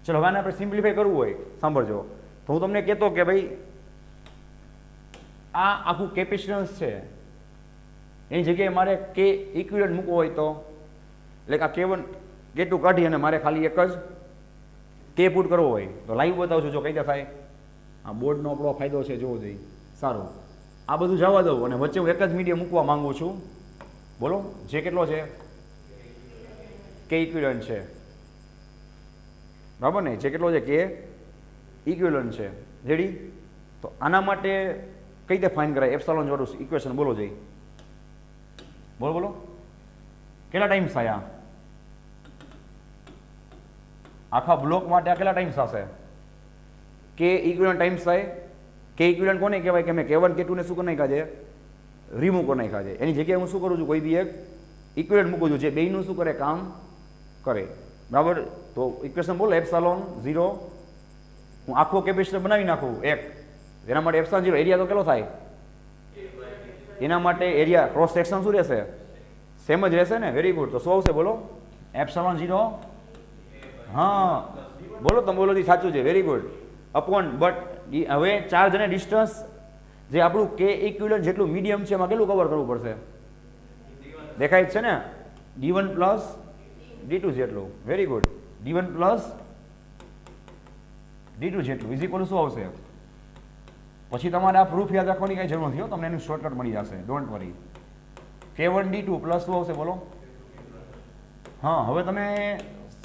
ચલો હવે આને આપણે સિમ્પ્લિફાઈ કરવું હોય, સાંભળજો, તો હું તમને કહેતો કે ભાઈ આ આખું કેપેસિટન્સ છે, એની જગ્યાએ મારે કે ઇક્વિવેલન્ટ મૂકવો હોય તો, એટલે આ K1 K2 કાઢી અને મારે ખાલી એક જ કે પુટ કરવો હોય તો લાઈવ બતાવજો જો કઈ રીતે થાય. આ બોર્ડનો આપણો ફાયદો છે, જોવો જોઈએ. સારું, આ બધું જવા દઉં અને વચ્ચે હું એક જ મીડિયમ મૂકવા માંગુ છું. બોલો જે કેટલો છે? કે ઇક્વિવેલન્ટ છે, બરાબર ને? જે કેટલો છે? કે ઇક્વિવેલન્ટ છે. રેડી? તો આના માટે કઈ રીતે ફાઇન કરાય એપ્સિલોન વાળું ઇક્વેશન? બોલો જઈ, બોલો બોલો, કેટલા ટાઈમ્સ થયા આખા બ્લોક માટે? આ કેટલા ટાઈમ્સ થશે? કે ઇક્વિવેલન્ટ ટાઈમ્સ થાય. કે ઇક્વિવેલન્ટ કોને કહેવાય કે મેં K1 K2 ને શું કરી નાખ્યા છે? રિમૂવ કરી નાખ્યા છે. એની જગ્યાએ હું શું કરું છું? કોઈ બી એક ઇક્વિવેલન્ટ મૂકું છું જે બેયનું શું કરે? કામ કરે, બરાબર. તો ઇક્વેશન બોલો એપ્સિલોન 0, હું આખો કેપેસિટર બનાવી નાખું એક, એના માટે એપ્સિલોન 0 એરિયા તો કેટલો થાય? એના માટે એરિયા ક્રોસ સેક્શન શું રહેશે? સેમ જ રહેશે ને? Very good. તો શું આવશે બોલો? એપ્સિલોન 0, હા બોલો તમે બોલો સાચું છે, વેરી ગુડ, અપોન. બટ હવે ચાર્જ અને ડિસ્ટન્સ જે આપણું કે ઇક્વિવેલન્ટ જેટલું મીડિયમ છે એમાં કેટલું કવર કરવું પડશે? દેખાય જ છે ને? D1 પ્લસ D2 જેટલું. Very good. D1 plus D2 જેટલું ઇઝ ઇક્વલ શું આવશે? પછી તમારે આ પ્રૂફ યાદ રાખવાની કઈ જરૂર નથી હો, તમને એનું શોર્ટકટ મળી જશે, don't worry. K1 D2 plus શું આવશે બોલો? હા હવે તમે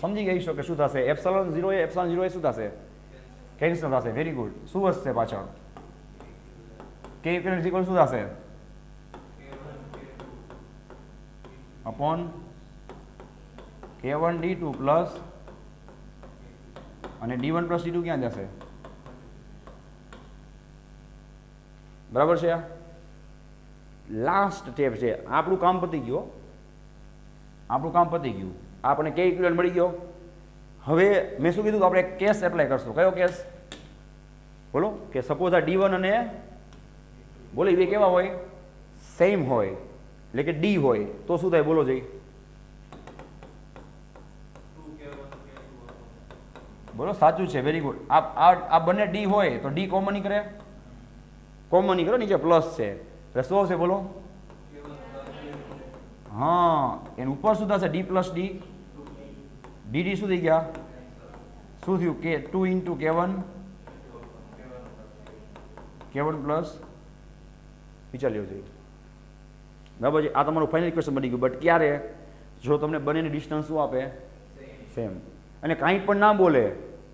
સમજી ગઈ છો કે શું થશે? એપ્સિલોન 0 એ એપ્સિલોન 0 એ શું થશે? કેન્સલ થશે. Very good. શું વધશે પાછળ? કે ઇક્વિવેલન્ટ ઇક્વલ શું થશે? અપોન K1 D2 પ્લસ અને D1 પ્લસ D2 ક્યાં જશે? બરાબર છે? લાસ્ટ સ્ટેપ છે. આપણું કામ પતી ગયું, આપણું કામ પતી ગયું. આપણે કે ઇક્વિવેલન્ટ મળી ગયો. હવે મેં શું કીધું? આપણે કેસ એપ્લાય કરશું. કયો કેસ? બોલો. કે સપોઝ આ D1 અને બોલો એ કેવા હોય? સેમ હોય, એટલે કે ડી હોય તો શું થાય? બોલો જઈ, બોલો. સાચું છે, વેરી ગુડ. આ બંને ડી હોય તો ડી કોમન ની કરે, કોમન ની કરો, નીચે પ્લસ છે એટલે શું આવશે બોલો? હા એનું ઉપર શું થશે? ડી પ્લસ ડી, ડી શું થઈ ગયા? શું થયું? કે 2 ઇન્ટુ K1 પ્લસ વિચાર્યો છે, બરાબર છે? આ તમારું ફાઇનલ ઇક્વેશન બની ગયું. બટ ક્યારે? જો તમને બંનેની ડિસ્ટન્સ શું આપે? સેમ. અને કાંઈ પણ ના બોલે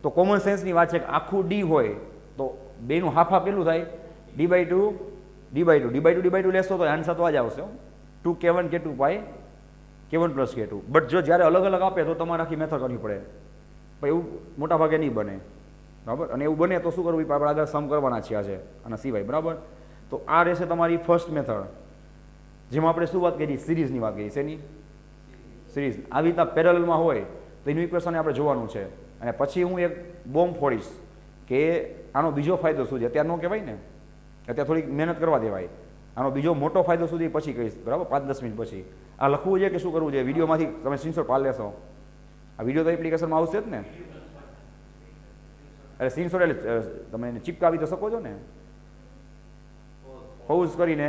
તો કોમન સેન્સની વાત છે કે આખું ડી હોય તો બેનું હાફ હાફ કેટલું થાય? D/2 D/2 D/2 D/2 લેશો તો આન્સર તો આ જ આવશે, 2K1 K2 pi K1 plus K2. But જો જ્યારે અલગ અલગ આપે તો તમારે આખી મેથડ કરવી પડે. પણ એવું મોટા ભાગે નહીં બને, બરાબર. અને એવું બને તો શું કરવું, આપણે આગળ સમ કરવાના છીએ આજે આના સિવાય, બરાબર. તો આ રહેશે તમારી ફર્સ્ટ મેથડ, જેમાં આપણે શું વાત કરી, સિરીઝની વાત કરી. શેની સિરીઝ? આવી રીતના પેરેલલમાં હોય તો એનું ઇક્વેશન આપણે જોવાનું છે. અને પછી હું એક બોમ્બ ફોડીશ કે આનો બીજો ફાયદો શું છે. અત્યારે ન કહેવાય ને, અત્યારે થોડીક મહેનત કરવા દેવાય. આનો બીજો મોટો ફાયદો સુધી પછી કહીશ, બરાબર, 5-10 મિનિટ પછી. આ લખવું છે કે શું કરવું છે, વિડીયોમાંથી તમે સ્ક્રીનશોટ પાડી લેશો. આ વિડીયો તો એપ્લિકેશનમાં આવશે જ ને, એટલે સ્ક્રીનશોટ એટલે તમે એને ચીપકાવી તો શકો છો ને, પોઝ કરીને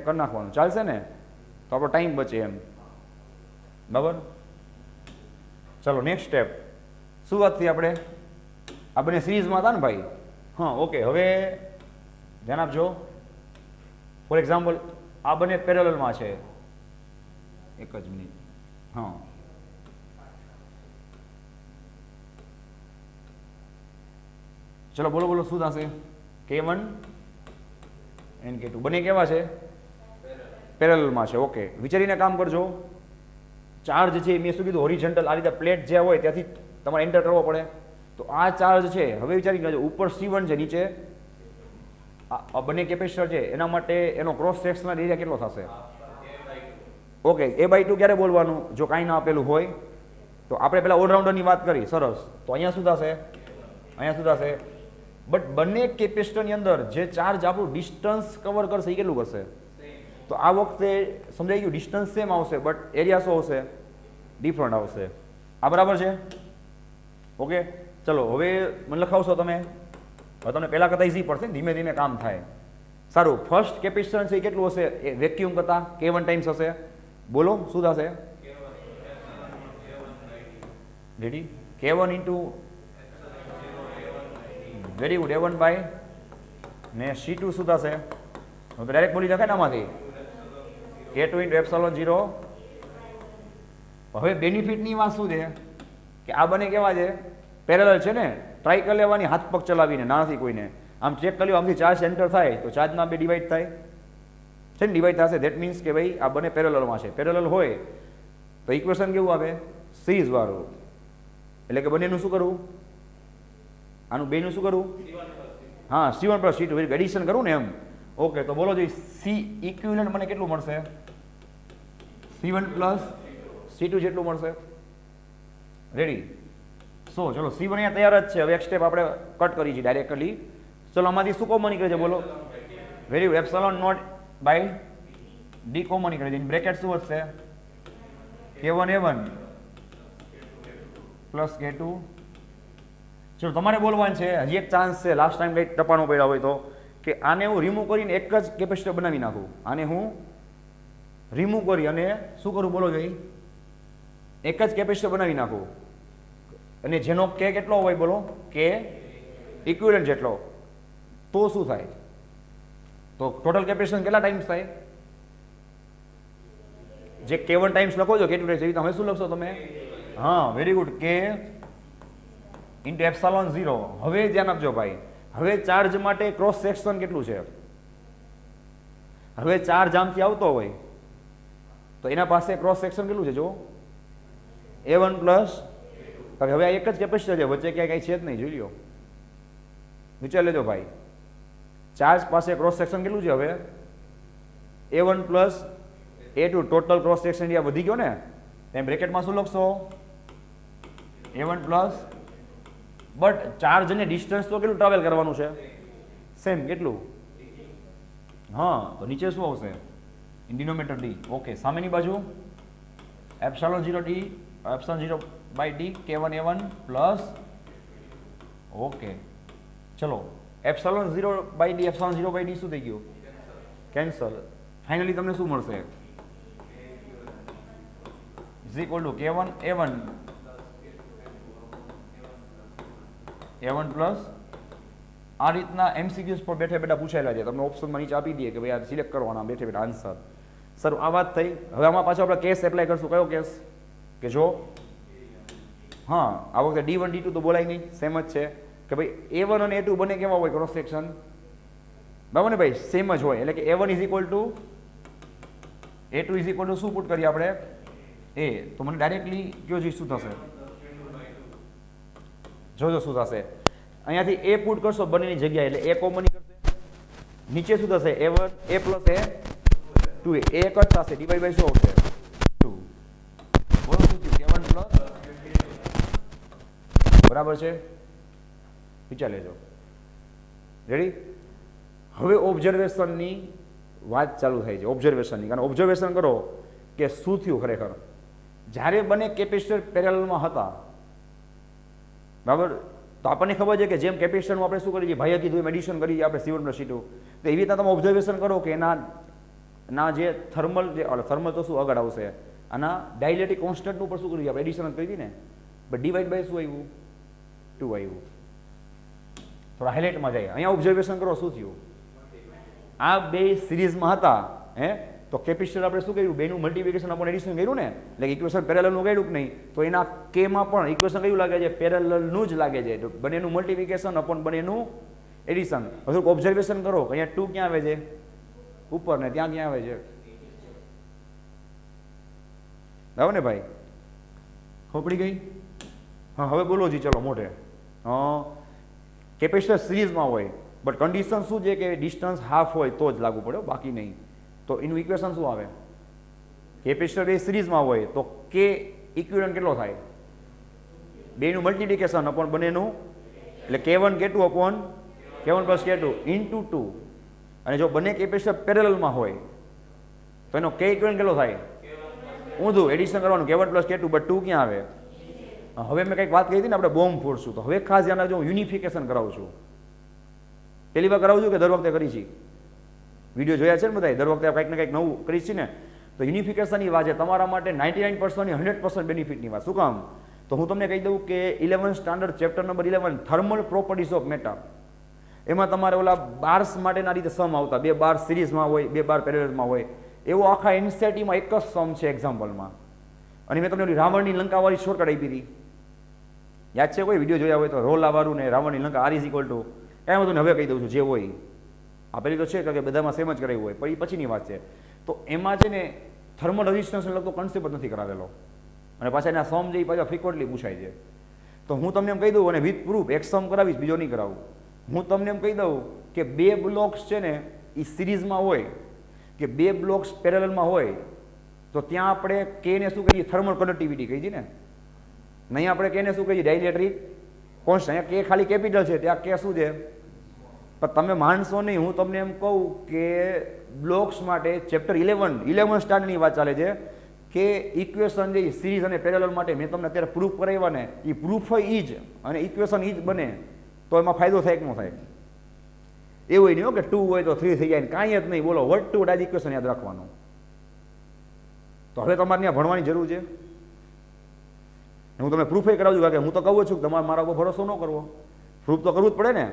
કરી નાખવાનું, ચાલશે ને? તો આપણો ટાઈમ બચે એમ, બરાબર. ચલો નેક્સ્ટ સ્ટેપ. શું વાત થઈ આપણે? આ બંને સિરીઝમાં હતા ને ભાઈ? હા, ઓકે. હવે ધ્યાન આપજો. ફોર એક્ઝામ્પલ આ બંને પેરેલલમાં છે. એક જ મિનિટ. હા, ચલો બોલો બોલો, શું થશે? K1 and K2 બંને કેવા છે? પેરેલલમાં છે. ઓકે, વિચારીને કામ કરજો. ચાર્જ છે મેં શું કીધું, હોરિઝોન્ટલ આ રીતે પ્લેટ જે હોય ત્યાંથી તમારે એન્ટર કરવો પડે. તો આ ચાર્જ છે, હવે વિચારી લેજો, ઉપર C1 છે, નીચે આ બંને કેપેસિટર છે, એના માટે એનો ક્રોસ સેક્શનલ એરિયા કેટલો થશે? ઓકે, A/2 ક્યારે બોલવાનું? જો કાંઈ ના આપેલું હોય તો. આપણે પેલા ઓલરાઉન્ડરની વાત કરી, સરસ. તો અહીંયા શું થશે? અહીંયા શું થશે? બટ બંને કેપેસિટરની અંદર જે ચાર્જ આપણું ડિસ્ટન્સ કવર કરશે એ કેટલું કરશે? તો આ વખતે સમજાઈ ગયું, ડિસ્ટન્સ સેમ આવશે બટ એરિયા શું આવશે? ડિફરન્ટ આવશે. આ બરાબર છે? ઓકે, ચલો હવે મને લખાવશો તમે. હવે તમને પહેલાં કરતાં ઇઝી પડશે, ધીમે ધીમે કામ થાય. સારું, ફર્સ્ટ કેપેસિટન્સ એ કેટલું હશે? એ વેક્યુમ કરતાં K1 ટાઈમ્સ હશે. બોલો શું થશે? Ready? K1 into, very good, A1 by ને C2 શું થશે? હું તો ડાયરેક્ટ બોલી શકાય ને આમાંથી, K2 ઇન્ટુ એપ્સિલોન 0. હવે બેનિફિટની વાત શું છે કે આ બંને કેવા છે? પેરેલલ છે ને. ટ્રાય કરી લેવાની હાથ પગ ચલાવીને, નાનાથી કોઈને આમ ચેક કરી લો, આમથી ચાર્જ એન્ટર થાય તો ચાર્જમાં બે ડિવાઈડ થાય છે ને, ડિવાઈડ થશે. ધેટ મીન્સ કે ભાઈ આ બંને પેરેલલમાં છે. પેરેલલ હોય તો ઇક્વેશન કેવું આવે? સિરીઝ વાળું. એટલે કે બંનેનું શું કરવું? આનું બેનું શું કરવું? હા, C1 પ્લસ C2 એડિશન કરવું ને એમ. ઓકે, તો બોલો જોઈએ, C ઇક્વિવેલન્ટ મને કેટલું મળશે? C1 પ્લસ C2 જેટલું મળશે. રેડી? સો ચલો, C1 અહીંયા તૈયાર જ છે. હવે એક સ્ટેપ આપણે કટ કરી છે ડાયરેક્ટલી. ચલો આમાંથી શું કોમન નીકળે છે? બોલો. Very good, epsilon naught by D common નીકળે છે. બ્રેકેટ શું વધશે? K1 A1 plus K2. ચલો તમારે બોલવાનું છે, હજી એક ચાન્સ છે. લાસ્ટ ટાઈમ કંઈક ટપાનો પડ્યા હોય તો, કે આને હું રિમૂવ કરીને એક જ કેપેસિટર બનાવી નાખું. આને હું રિમૂવ કરી અને શું કરું? બોલો જોઈ, એક જ કેપેસિટર બનાવી નાખું. અને જેનો K કેટલો હોય? બોલો, K ઇક્વિવેલન્ટ જેટલો. તો શું થાય? તો ટોટલ કેપેસિટર કેટલા ટાઈમ્સ થાય? જે K1 ટાઈમ્સ લખો છો, K2 ટાઈમ્સ, તમે શું લખશો તમે? હા, very good, K into epsilon 0. હવે ધ્યાન આપજો ભાઈ, હવે ચાર્જ માટે ક્રોસ સેક્શન કેટલું છે? હવે ચાર્જ આમથી આવતો હોય તો એના પાસે ક્રોસ સેક્શન કેટલું છે? જો A1 પ્લસ. હવે આ એક જ કેપેસિટર છે, વચ્ચે ક્યાંય કંઈ છે જ નહીં. જોઈ લો, વિચાર લેજો ભાઈ. ચાર્જ પાસે ક્રોસ સેક્શન કેટલું છે? હવે A1 plus A2, total cross section area વધી ગયો ને. તેમ બ્રેકેટમાં શું લખશો? A1 plus. બટ ચાર્જ અને ડિસ્ટન્સ તો કેટલું ટ્રાવેલ કરવાનું છે? સેમ. કેટલું? હા, તો નીચે શું આવશે? Denominator D. ઓકે, સામેની બાજુ epsilon 0 D, epsilon 0 by D, K1 A1 plus. Okay, ચલો epsilon 0 by D, epsilon 0 by D શું થઈ ગયું? કેન્સલ. ફાઇનલી તમને શું મળશે? Is equal to K1 A1 A1 plus. આ રીતના MCQs પર બેઠા બેઠા પૂછાયેલા છે. તમને ઓપ્શનમાં નીચે આપી દઈએ કે ભાઈ આ સિલેક્ટ કરવાના બેઠે બેઠા આન્સર. સર આ વાત થઈ. હવે આમાં પાછો આપણે કેસ એપ્લાય કરશું. કયો કેસ? કે જો હા, આ વખતે D1 D2 તો બોલાય નહીં, સેમ જ છે. કે ભાઈ A1 અને A2 બંને કેવા હોય? ક્રોસ સેક્શન, બરાબર ને ભાઈ? સેમ જ હોય. એટલે કે A1 is equal two A2 is equal to શું પુટ કરીએ આપણે? A. તો મને ડાયરેક્ટલી કયો જોઈ શું થશે? જોજો શું થશે. અહીંયાથી એ પુટ કરશો બંનેની જગ્યાએ એટલે એ કોમન કરશે. નીચે શું થશે? a1 a પ્લસ a 2 એ એક જ થશે. ડિવાઈડ બાય શું આવશે? 2. બોલો શું થયું? a1 પ્લસ બરાબર છે. વિચાર લેજો. રેડી? હવે ઓબ્ઝર્વેશનની વાત ચાલુ થાય છે. ઓબ્ઝર્વેશનની, કારણ ઓબ્ઝર્વેશન કરો કે શું થયું ખરેખર. જ્યારે બંને કેપેસિટર પેરેલલમાં હતા, બરાબર, તો આપણને ખબર છે કે જેમ કેપેસિટરનું આપણે શું કરીએ છીએ, ભાઈએ કીધું એમ એડિશન કરીએ આપણે C1 + C2. તો એવી રીતના તમે ઓબ્ઝર્વેશન કરો કે એના જે થર્મલ તો શું આગળ આવશે, આના ડાયલેક્ટ્રિક કોન્સ્ટન્ટનું પર શું કર્યું આપણે એડિશન કરી હતી ને, બટ ડિવાઈડ બાય શું આવ્યું? 2 આવ્યું. થોડા હાઇલાઇટમાં જાય. અહીંયા ઓબ્ઝર્વેશન કરો શું થયું. આ બે સિરીઝમાં હતા, તો કેપેસિટર આપણે શું કર્યું? બેનું મલ્ટિપ્લિકેશન આપણે એડિશન કર્યું ને, એટલે ઇક્વેશન પેરેલલનું કર્યું કે નહીં, તો એના કેમાં પણ ઇક્વેશન કયું લાગે છે? પેરેલલનું જ લાગે છે. તો બંનેનું મલ્ટિપ્લિકેશન અપોન બંનેનું એડિશન. થોડુંક ઓબ્ઝર્વેશન કરો કે અહીંયા 2 ક્યાં આવે છે? ઉપર, ને ત્યાં ક્યાં આવે છે? બરાબર ને ભાઈ? ખોપડી ગઈ? હા, હવે બોલો જી, ચલો મોઢે. કેપેસિટર સિરીઝમાં હોય, બટ કન્ડિશન શું છે કે ડિસ્ટન્સ હાફ હોય તો જ લાગુ પડે, બાકી નહીં. તો એનું ઇક્વેશન શું આવે? કેપેસિટર એ સિરીઝમાં હોય તો કે ઇક્વિવેલન્ટ કેટલો થાય? બેનું મલ્ટિપ્લિકેશન અપોન બંનેનું, એટલે K1 K2 upon K1 + K2 into 2. અને જો બંને કેપેસિટર પેરેલલમાં હોય તો એનો કે ઇક્વિવેલન્ટ કેટલો થાય? ઊંધું એડિશન કરવાનું, K1 + K2, બટ 2 ક્યાં આવે? હવે મેં કંઈક વાત કરી હતી ને, આપણે બોમ્બ ફોડશું. તો હવે ખાસ ધ્યાન રાખજો, હું યુનિફિકેશન કરાવું છું. પહેલી વાર કરાવું છું કે દર વખતે કરી છે? વિડીયો જોયા છે ને બધાએ? દર વખતે કંઈક ને કંઈક નવું કરી છે ને. તો યુનિફિકેશનની વાત છે તમારા માટે 99% ની 100% બેનિફિટની વાત. શું કામ? તો હું તમને કહી દઉં કે 11 standard chapter number 11 thermal properties of matter, એમાં તમારે ઓલા બાર્સ માટેના રીતે સમ આવતા. 2 બાર સિરીઝમાં હોય, 2 બાર પેરેલલમાં હોય. એવો આખા એનસીઈઆરટીમાં એક જ સમ છે એક્ઝામ્પલમાં. અને મેં તમને ઓલી રાવણની લંકાવાળી શોર્ટકટ આપી હતી, યાદ છે? કોઈ વિડીયો જોયા હોય તો રોલાવાળું ને રાવણની લંકા R = કાંઈ બધું ને. હવે કહી દઉં છું જે હોય. આપેલી તો છે કે બધામાં સેમ જ કરાવ્યું હોય, પણ એ પછીની વાત છે. તો એમાં છે ને થર્મલ રેઝિસ્ટન્સને લગતો કન્સેપ્ટ જ નથી કરાવેલો, અને પાછા એના સમ જે પાછા ફ્રિકવન્ટલી પૂછાય છે. તો હું તમને એમ કહી દઉં, અને વિથ પ્રૂફ એક સમ કરાવીશ, બીજો નહીં કરાવું. હું તમને એમ કહી દઉં કે 2 બ્લોક્સ છે ને એ સિરીઝમાં હોય કે 2 બ્લોક્સ પેરેલલમાં હોય, તો ત્યાં આપણે કેને શું કહીએ? થર્મલ કન્ડક્ટિવિટી કહી ને. નહીં આપણે કેને શું કહીએ? Dielectric constant. અહીંયા કે ખાલી કેપિટલ છે, ત્યાં કે શું છે? પણ તમે માનશો નહીં, હું તમને એમ કહું કે બ્લોક્સ માટે ચેપ્ટર 11 સ્ટાન્ડર્ડની વાત ચાલે છે કે ઇક્વેશન જે સિરીઝ અને પેરેલલ માટે મેં તમને અત્યારે પ્રૂફ કરાવ્યા ને, એ પ્રૂફ એ જ અને ઇક્વેશન એ જ બને, તો એમાં ફાયદો થાય કે ન થાય? એવું નહીં હો કે 2 હોય તો 3 થઈ જાય ને, કાંઈ જ નહીં. બોલો, વર્ડ ટુ વર્ડ ઇક્વેશન યાદ રાખવાનું. તો હવે તમારે ત્યાં ભણવાની જરૂર છે. હું તમને પ્રૂફ એ કરાવું છું, કે હું તો કહું છું કે તમારે મારા ઉપર ભરોસો ન કરવો, પ્રૂફ તો કરવું જ પડે ને.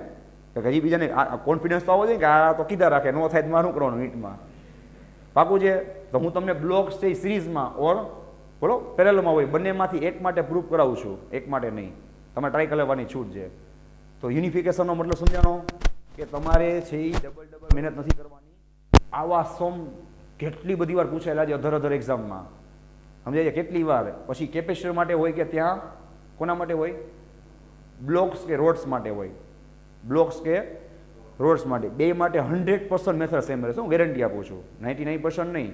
કે હજી બીજાને કોન્ફિડન્સ તો આવવો જોઈએ કે આ તો કીધા રાખે, ન થાય તો મારે શું કરવાનું નીટમાં? પાકું છે? તો હું તમને બ્લોક્સ છે સિરીઝમાં ઓર બોલો પેરેલલમાં હોય, બંનેમાંથી એક માટે પ્રૂફ કરાવું છું, એક માટે નહીં. તમારે ટ્રાય કરવાની છૂટ છે. તો યુનિફિકેશનનો મતલબ સમજાણો કે તમારે છે એ ડબલ મહેનત નથી કરવાની. આવા સમ કેટલી બધી વાર પૂછાયેલા છે અધર એક્ઝામમાં, સમજાય છે? કેટલી વાર. પછી કેપેસિટર માટે હોય કે ત્યાં કોના માટે હોય? બ્લોક્સ કે રોડ્સ માટે હોય. બ્લોક્સ કે રોડ્સ માટે, બે માટે 100% મેથડ સેમ રહેશે. હું ગેરંટી આપું છું, 99% નહીં.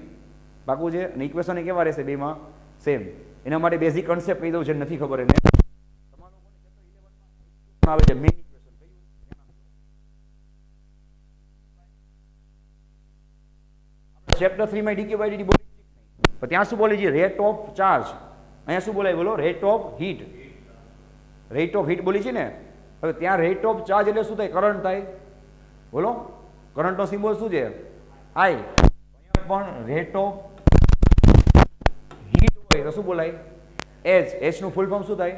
પાકું છે? અને ઇક્વેશન કેવા રહેશે બેમાં? સેમ. એના માટે બેઝિક કન્સેપ્ટ કહી દઉં છે, નથી ખબર એને. આવે છે મેઇન ઇક્વેશન. ચેપ્ટર 3 માં ડીકે બાય ડીટી બોલી પણ ત્યાં શું બોલી છે? Rate of charge. અહીંયા શું બોલાય? બોલો, rate of heat. Rate of heat બોલી છે ને. હવે ત્યાં રેટ ઓફ ચાર્જ એટલે શું થાય? કરંટ થાય. બોલો, કરંટનો સિમ્બોલ શું છે? I. અહીંયા પણ રેટ ઓફ હીટ હોય તો શું બોલાય? H. H નું ફૂલ ફોર્મ શું થાય?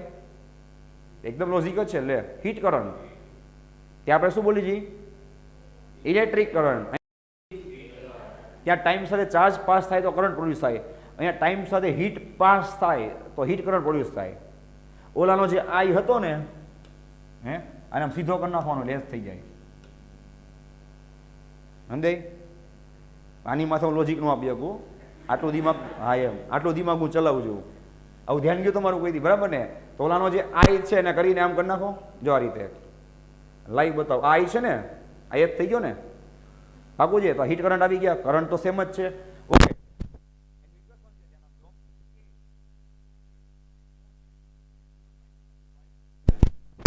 એકદમ લોજિક જ છે. લે, હીટ કરંટ. ત્યાં આપણે શું બોલી છીએ? Electric current. ત્યાં ટાઈમ સાથે ચાર્જ પાસ થાય તો કરંટ પ્રોડ્યુસ થાય. અહીંયા ટાઈમ સાથે હીટ પાસ થાય તો હીટ કરંટ પ્રોડ્યુસ થાય. ઓલાનો જે I હતો ને, આને આમ સીધો કરી નાખવાનો, લેસ થઈ જાય. સમજાય? આની માથે હું લોજિક નું આપી શકું. આટલું દિમાગ, હા એમ આટલું દિમાગ હું ચલાવું છું. આવું ધ્યાન ગયું તમારું કોઈ દી? બરાબર ને? તો ઓલાનો જે આઈ છે એને કરીને આમ કરી નાખો, જો આ રીતે લાઈવ બતાવો. આ આઈ છે ને, આ એક થઈ ગયો ને, પાકું છે. તો હીટ કરંટ આવી ગયા, કરંટ તો સેમ જ છે. ઓકે,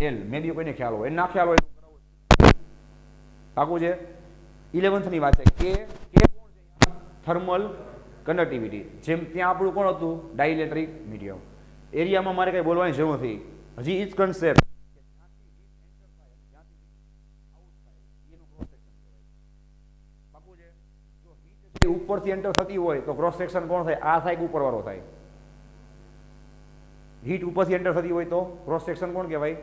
એલ મે બી કોઈને ખ્યાલ હોય, ના ખ્યાલ હોય પાકું છે. 11th ની વાત છે કે થર્મલ કન્ડક્ટિવિટી. જેમ ત્યાં આપણું કોણ હતું, ડાઇલેક્ટ્રિક મીડિયમ. એરિયામાં મારે કંઈ બોલવાની જરૂર નથી, હજી ઈ જ કન્સેપ્ટ. ઉપરથી એન્ટર થતી હોય તો ક્રોસ સેક્શન કોણ થાય, આ થાય કે ઉપર વાળો થાય. હીટ ઉપરથી એન્ટર થતી હોય તો ક્રોસ સેક્શન કોણ કહેવાય,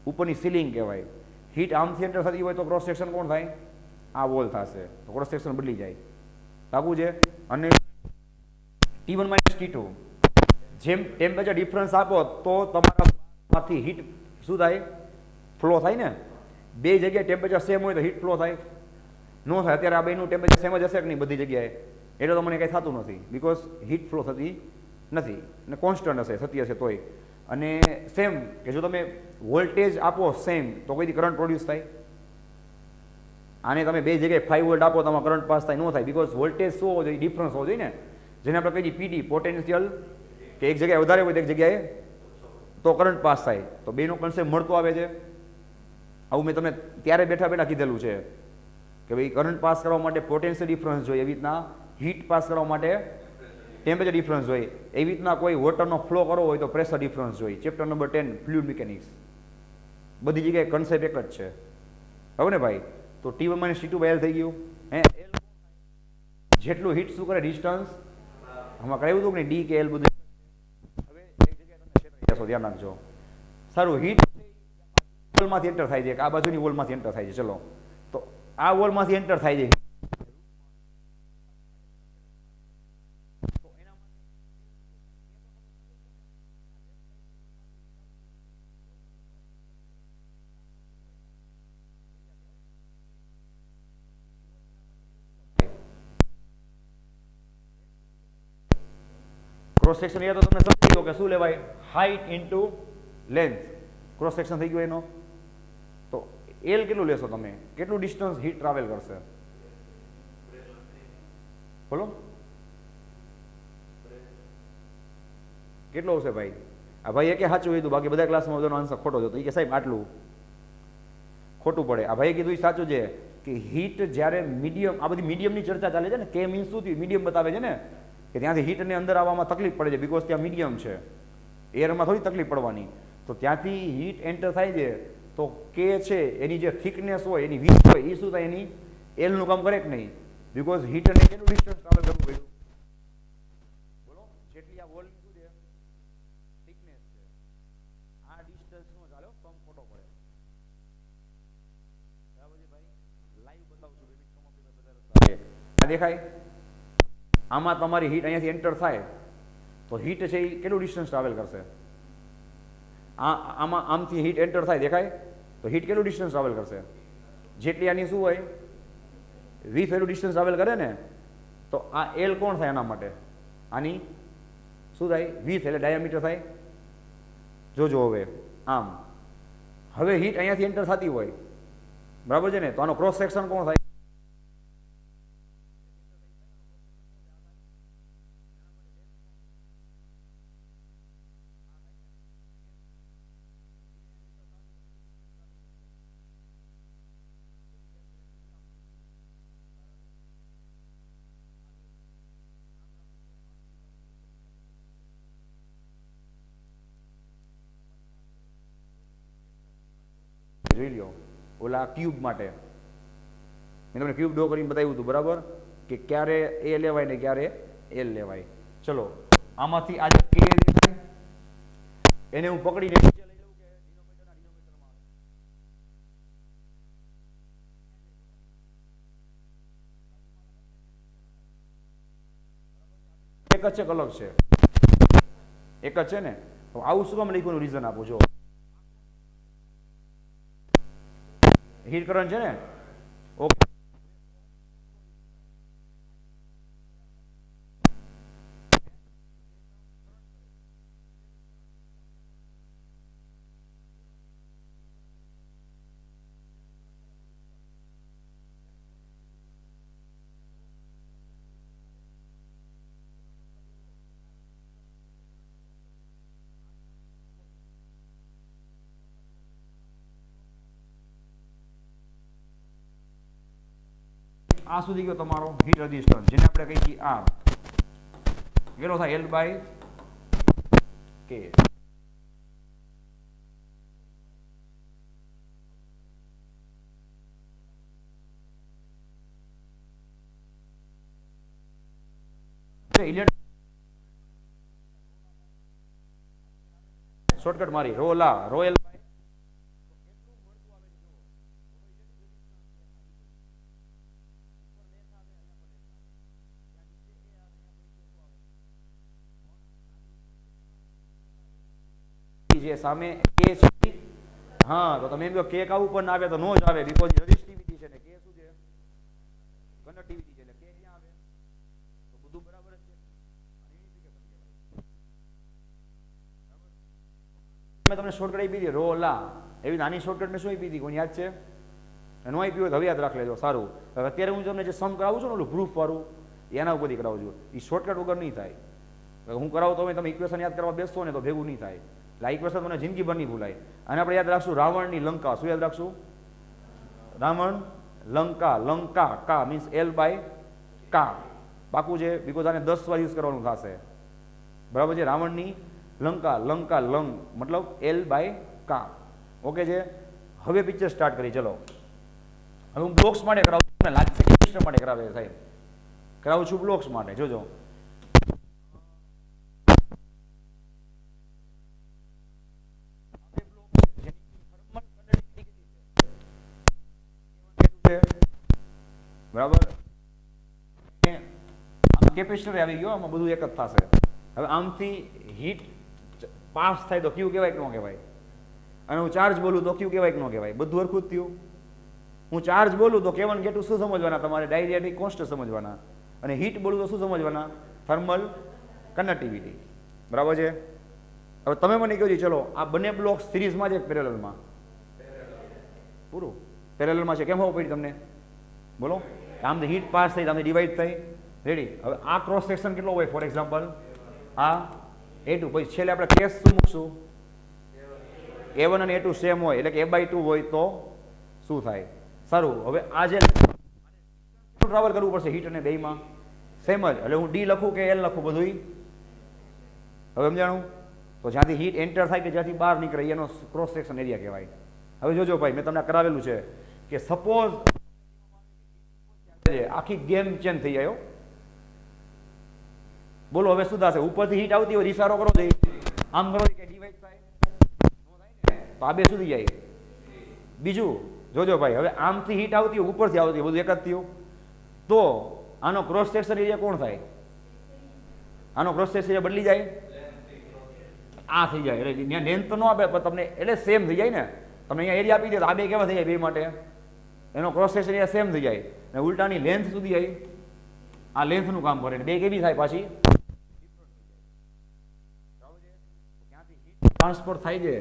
ઉપરની સીલિંગ કહેવાય. હીટ આમથી એન્ટર થતી હોય તો ક્રોસ સેક્શન કોણ થાય, આ વોલ થશે. તો ક્રોસ સેક્શન બદલી જાય, પાકું છે. અને T1 માઇનસ T2, જેમ ટેમ્પરેચર ડિફરન્સ આપો તો તમારામાંથી હીટ શું થાય, ફ્લો થાય ને. બે જગ્યાએ ટેમ્પરેચર સેમ હોય તો હીટ ફ્લો થાય, નો થાય. અત્યારે આ બેનું ટેમ્પરેચર સેમ જ હશે કે નહીં બધી જગ્યાએ, એટલે તો મને કંઈ થતું નથી, બિકોઝ હીટ ફ્લો થતી નથી અને કોન્સ્ટન્ટ હશે, થતી હશે તોય. અને સેમ કે જો તમે વોલ્ટેજ આપો સેમ તો કોઈથી કરંટ પ્રોડ્યુસ થાય. આને તમે બે જગ્યાએ 5 વોલ્ટ આપો તો કરંટ પાસ થાય, ન થાય, બિકોઝ વોલ્ટેજ શું હોવો જોઈએ, ડિફરન્સ હોવો જોઈએ ને. જેને આપણે કહીએ પીડી, પોટેન્શિયલ, કે એક જગ્યાએ વધારે હોય તો એક જગ્યાએ તો કરંટ પાસ થાય. તો બેનો કન્સેપ્ટ મળતો આવે છે. આવું મેં તમને ત્યારે બેઠા બેઠા કીધેલું છે કે ભાઈ કરંટ પાસ કરવા માટે પોટેન્શિયલ ડિફરન્સ જોઈએ, એવી રીતના હીટ પાસ કરવા માટે ટેમ્પરેચર ડિફરન્સ જોઈએ, એવી રીતના કોઈ વોટરનો ફ્લો કરવો હોય તો પ્રેશર ડિફરન્સ જોઈએ. Chapter number 10 fluid mechanics. બધી જગ્યાએ કન્સેપ્ટ એક જ છે, હવે ને ભાઈ. તો T1 minus T2 by L થઈ ગયું. જેટલું હીટ શું કરે, ડિસ્ટન્સ આમાં કરાવ્યું હતું કે ડી કે એલ બધું. હવે એક જગ્યાએ તમે છેતરાઈ જશો, ધ્યાન રાખજો. સારું, હીટ વોલમાંથી એન્ટર થાય છે, આ બાજુની વોલમાંથી એન્ટર થાય છે. ચલો, તો આ વોલમાંથી એન્ટર થાય છે. ક્રોસ સેક્શન એ તો તમને સમજી ગયો કે શું લેવાય, height into length. Cross section થઈ ગયો એનો. તો એલ કેટલું લેશો તમે, કેટલું ડિસ્ટન્સ હીટ ટ્રાવેલ કરશે, બોલો કેટલો હશે ભાઈ. આ ભાઈ કે સાચું કીધું, બાકી બધા ક્લાસમાં બધાનો આન્સર ખોટો જ હતો. એ કે સાહેબ આટલું ખોટું પડે. આ ભાઈ કીધું એ સાચું છે કે હીટ જ્યારે મીડિયમ, આ બધી મીડિયમની ચર્ચા ચાલે છે ને, કે મીન્સ શું થયું, મીડિયમ બતાવે છે ને, કે ત્યાંથી હીટને અંદર આવવામાં તકલીફ પડે છે, બિકોઝ ત્યાં મીડિયમ છે, એરમાં થોડી તકલીફ પડવાની. તો ત્યાંથી હીટ એન્ટર થાય છે તો કે છે એની જે થિકનેસ હોય, એની વીથ હોય, એ શું થાય, એની એલનું કામ કરે કે નહીં, બિકોઝ હીટને કેટલું ડિસ્ટન્સ ટ્રાવેલ કરવું પડ્યું, બોલો. જેટલી આ વોલ શું છે, થિકનેસ છે, આ ડિસ્ટન્સ નો ચાલે, સમ ખોટો પડે. બરાબર છે ભાઈ, લાઈવ બતાવું છું. આ દેખાય, આમાં તમારી હીટ અહીંયાથી એન્ટર થાય તો હીટ છે એ કેટલું ડિસ્ટન્સ ટ્રાવેલ કરશે. આમાં આમથી હીટ એન્ટર થાય, દેખાય, તો હીટ કેટલું ડિસ્ટન્સ ટ્રાવેલ કરશે, જેટલી આની શું હોય વીથ એટલું ડિસ્ટન્સ ટ્રાવેલ કરે ને. તો આ એલ કોણ થાય એના માટે, આની શું થાય, વીથ એટલે ડાયામીટર થાય. જોજો હવે આમ, હવે હીટ અહીંયાથી એન્ટર થતી હોય, બરાબર છે ને, તો આનો ક્રોસ સેક્શન કોણ થાય, જોઈ લો. ઓલા ક્યુબ માટે મેં તમને ક્યુબ ડ્રો કરીને બતાવ્યું હતું, બરાબર, કે ક્યારે એ લેવાય ને ક્યારે એલ લેવાય. ચલો, આમાંથી આજે કે દેખાય, એને હું પકડીને નીચે લઈ લઉં કે ડિનોમિનેટરના ડિનોમિનેટરમાં આવે, એક જ છે, અલગ છે, એક જ છે ને. તો આવું શું કામ લખ્યું, રીઝન આપું. જો હીટ કરંટ છે ને, ઓકે, આ સુધી ગયો તમારો હીટ રેઝિસ્ટન્સ, જેને આપણે કહીએ છીએ આર, કેટલો થાય? L બાય કે. શોર્ટકટ મારી રોલા રોયલ જે સામે કે છે. હા, તો તમે એમ કહો કે આવું પણ આવે તો નો જ આવે, બીકોઝ રેઝિસ્ટિવિટી છે ને કે શું છે? કન્ડક્ટિવિટી છે, એટલે કે ક્યાં આવે? તો બધું બરાબર જ છે. મેં તમને શોર્ટકટ આપી દીધી રોલા, એવી નાની શોર્ટકટ મેં શું આપી દીધી? કોઈ યાદ છે? નો આપી હોય તો હવે યાદ રાખ લેજો. સારું, અત્યારે હું તમને જે સમ કરાવું છું ને ઓલું પ્રૂફ વાળું, એના ઉપરથી કરાવું છું. એ શોર્ટકટ વગર નહીં થાય. હું કરાવું તો તમે ઇક્વેશન યાદ કરવા બેસશો ને તો ભેગું નહીં થાય. એટલે આ ઇક્વેશન મને જિંદગીભર નહીં ભૂલાય. અને આપણે યાદ રાખશું રાવણની લંકા. શું યાદ રાખશું? રાવણ લંકા, લંકા કા મીન્સ L બાય કા. પાકું છે, બીકોઝ આને 10 વાર યુઝ કરવાનું થશે. બરાબર છે? રાવણની લંકા, લંકા લંગ મતલબ L બાય કા. ઓકે છે? હવે પિક્ચર સ્ટાર્ટ કરી. ચલો, હવે હું બ્લોક્સ માટે કરાવું છું. મને લાગશે કે સિસ્ટમ માટે કરાવે છે સાહેબ. કરાવું છું બ્લોક્સ માટે. જોજો, બરાબર? આમ કેપેસિટર આવી ગયો, આમાં બધું એક જ થશે. હવે આમથી હીટ પાસ થાય તો ક્યુ કહેવાય કે ન કહેવાય? અને હું ચાર્જ બોલું તો ક્યુ કહેવાય કે ન કહેવાય? બધું હરખું જ થયું. હું ચાર્જ બોલું તો કેવન કેટલું શું સમજવાના? તમારે ડાયરેક્ટ કોન્સ્ટન્ટ સમજવાના. અને હીટ બોલું તો શું સમજવાના? Thermal conductivity. બરાબર છે? હવે તમે મને કહો ચલો આ બંને બ્લોક સિરીઝમાં છે પેરેલલમાં? પૂરું પેરેલલમાં છે. કેમ ખબર પડી તમને? બોલો. આમ હીટ પાસ થઈ, આમ ડિવાઈડ થઈ. રેડી? હવે આ ક્રોસ સેક્શન કેટલો હોય? ફોર એક્ઝામ્પલ આ A2, પછી છેલ્લે આપણે કેસ શું મૂકશું? A1 અને A2 સેમ હોય, એટલે કે A/2 હોય તો શું થાય? સારું, હવે આ જે ટ્રાવેલ કરવું પડશે હીટ અને બેમાં સેમ જ, એટલે હું D લખું કે L લખું? બધું હવે સમજાણું? તો જ્યાંથી હીટ એન્ટર થાય કે જ્યાંથી બહાર નીકળે એનો ક્રોસ સેક્શન એરિયા કહેવાય. હવે જોજો ભાઈ, મેં તમને કરાવેલું છે કે સપોઝ આખી ગેમ ચેન્જ થઈ જાય. બોલો હવે શું થશે? ઉપરથી હીટ આવતી હોય, ઇશારો કરો છો આમ કરો કે ડિવાઈડ થાય, તો આ બે સુધી જાય. બીજું જોજો ભાઈ, હવે આમથી હીટ આવતી હોય, ઉપરથી આવતી હોય, બધું એક જ થયું, તો આનો ક્રોસ સેક્શન એરિયા કોણ થાય? આનો ક્રોસ સેક્શન એરિયા બદલી જાય, આ થઈ જાય. એટલે ત્યાં લેન્થ તો ન આપે પણ તમને એટલે સેમ થઈ જાય ને. તમને અહીંયા એરિયા આપી દે તો આ બે કેવા થઈ જાય? બે માટે એનો ક્રોસ સેક્શન એરિયા સેમ થઈ જાય. અને ઉલટાની લેન્થ સુધી જાય, આ લેન્થનું કામ કરે. બે કેવી થાય પાછી? ટ્રાન્સફર થાય છે